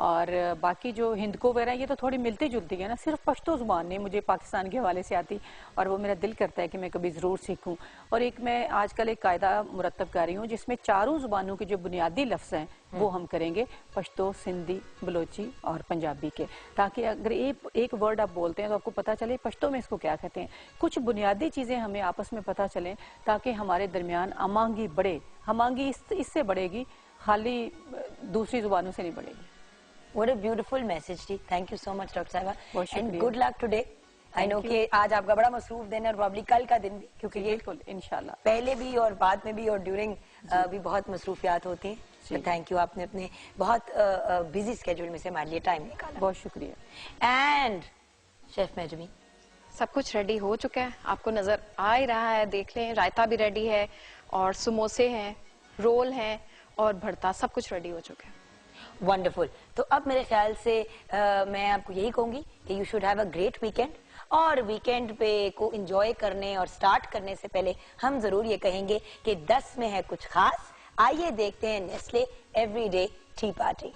और बाकी जो हिंदको वगैरह ये तो थोड़ी मिलती जुलती है ना, सिर्फ पश्तो ज़ुबान नहीं मुझे पाकिस्तान के हवाले से आती, और वो मेरा दिल करता है कि मैं कभी ज़रूर सीखूँ। और एक मैं आजकल एक कायदा मुरतब कर रही हूँ जिसमें चारों ज़ुबानों के जो बुनियादी लफ्ज़ हैं वो हम करेंगे, पश्तो, सिंधी, बलोची और पंजाबी के, ताकि अगर एक वर्ड आप बोलते हैं तो आपको पता चले पश्तो में इसको क्या कहते हैं। कुछ बुनियादी चीज़ें हमें आपस में पता चलें ताकि हमारे दरमियान अमांगी बढ़े। हमांगी इससे बढ़ेगी, खाली दूसरी ज़ुबानों से नहीं बढ़ेगी। What a beautiful message जी, thank you so much doctor साहिबा, बहुत and शुक्रिया। good luck today। I know कि आज आपका बड़ा मसरूफ दिन है और प्रॉब्ली कल का दिन भी, क्योंकि ये बिल्कुल इंशाल्लाह पहले भी और बाद में भी और ड्यूरिंग भी बहुत मसरूफियात होती हैं। तो थैंक यू, आपने अपने बहुत बिजी स्केड्यूल में से हमारे लिए टाइम निकाला। बहुत शुक्रिया। एंड शेफ मेजमी, सब कुछ रेडी हो चुका है, आपको नजर आ ही रहा है, देख लें। रायता भी रेडी है और समोसे हैं, रोल हैं और भरता, सब कुछ रेडी हो चुका है। वंडरफुल। तो अब मेरे ख्याल से मैं आपको यही कहूंगी कि you should have a great weekend, और वीकेंड पे को एंजॉय करने और स्टार्ट करने से पहले हम जरूर ये कहेंगे कि 10 में है कुछ खास। आइए देखते हैं नेस्ले एवरीडे टी पार्टी।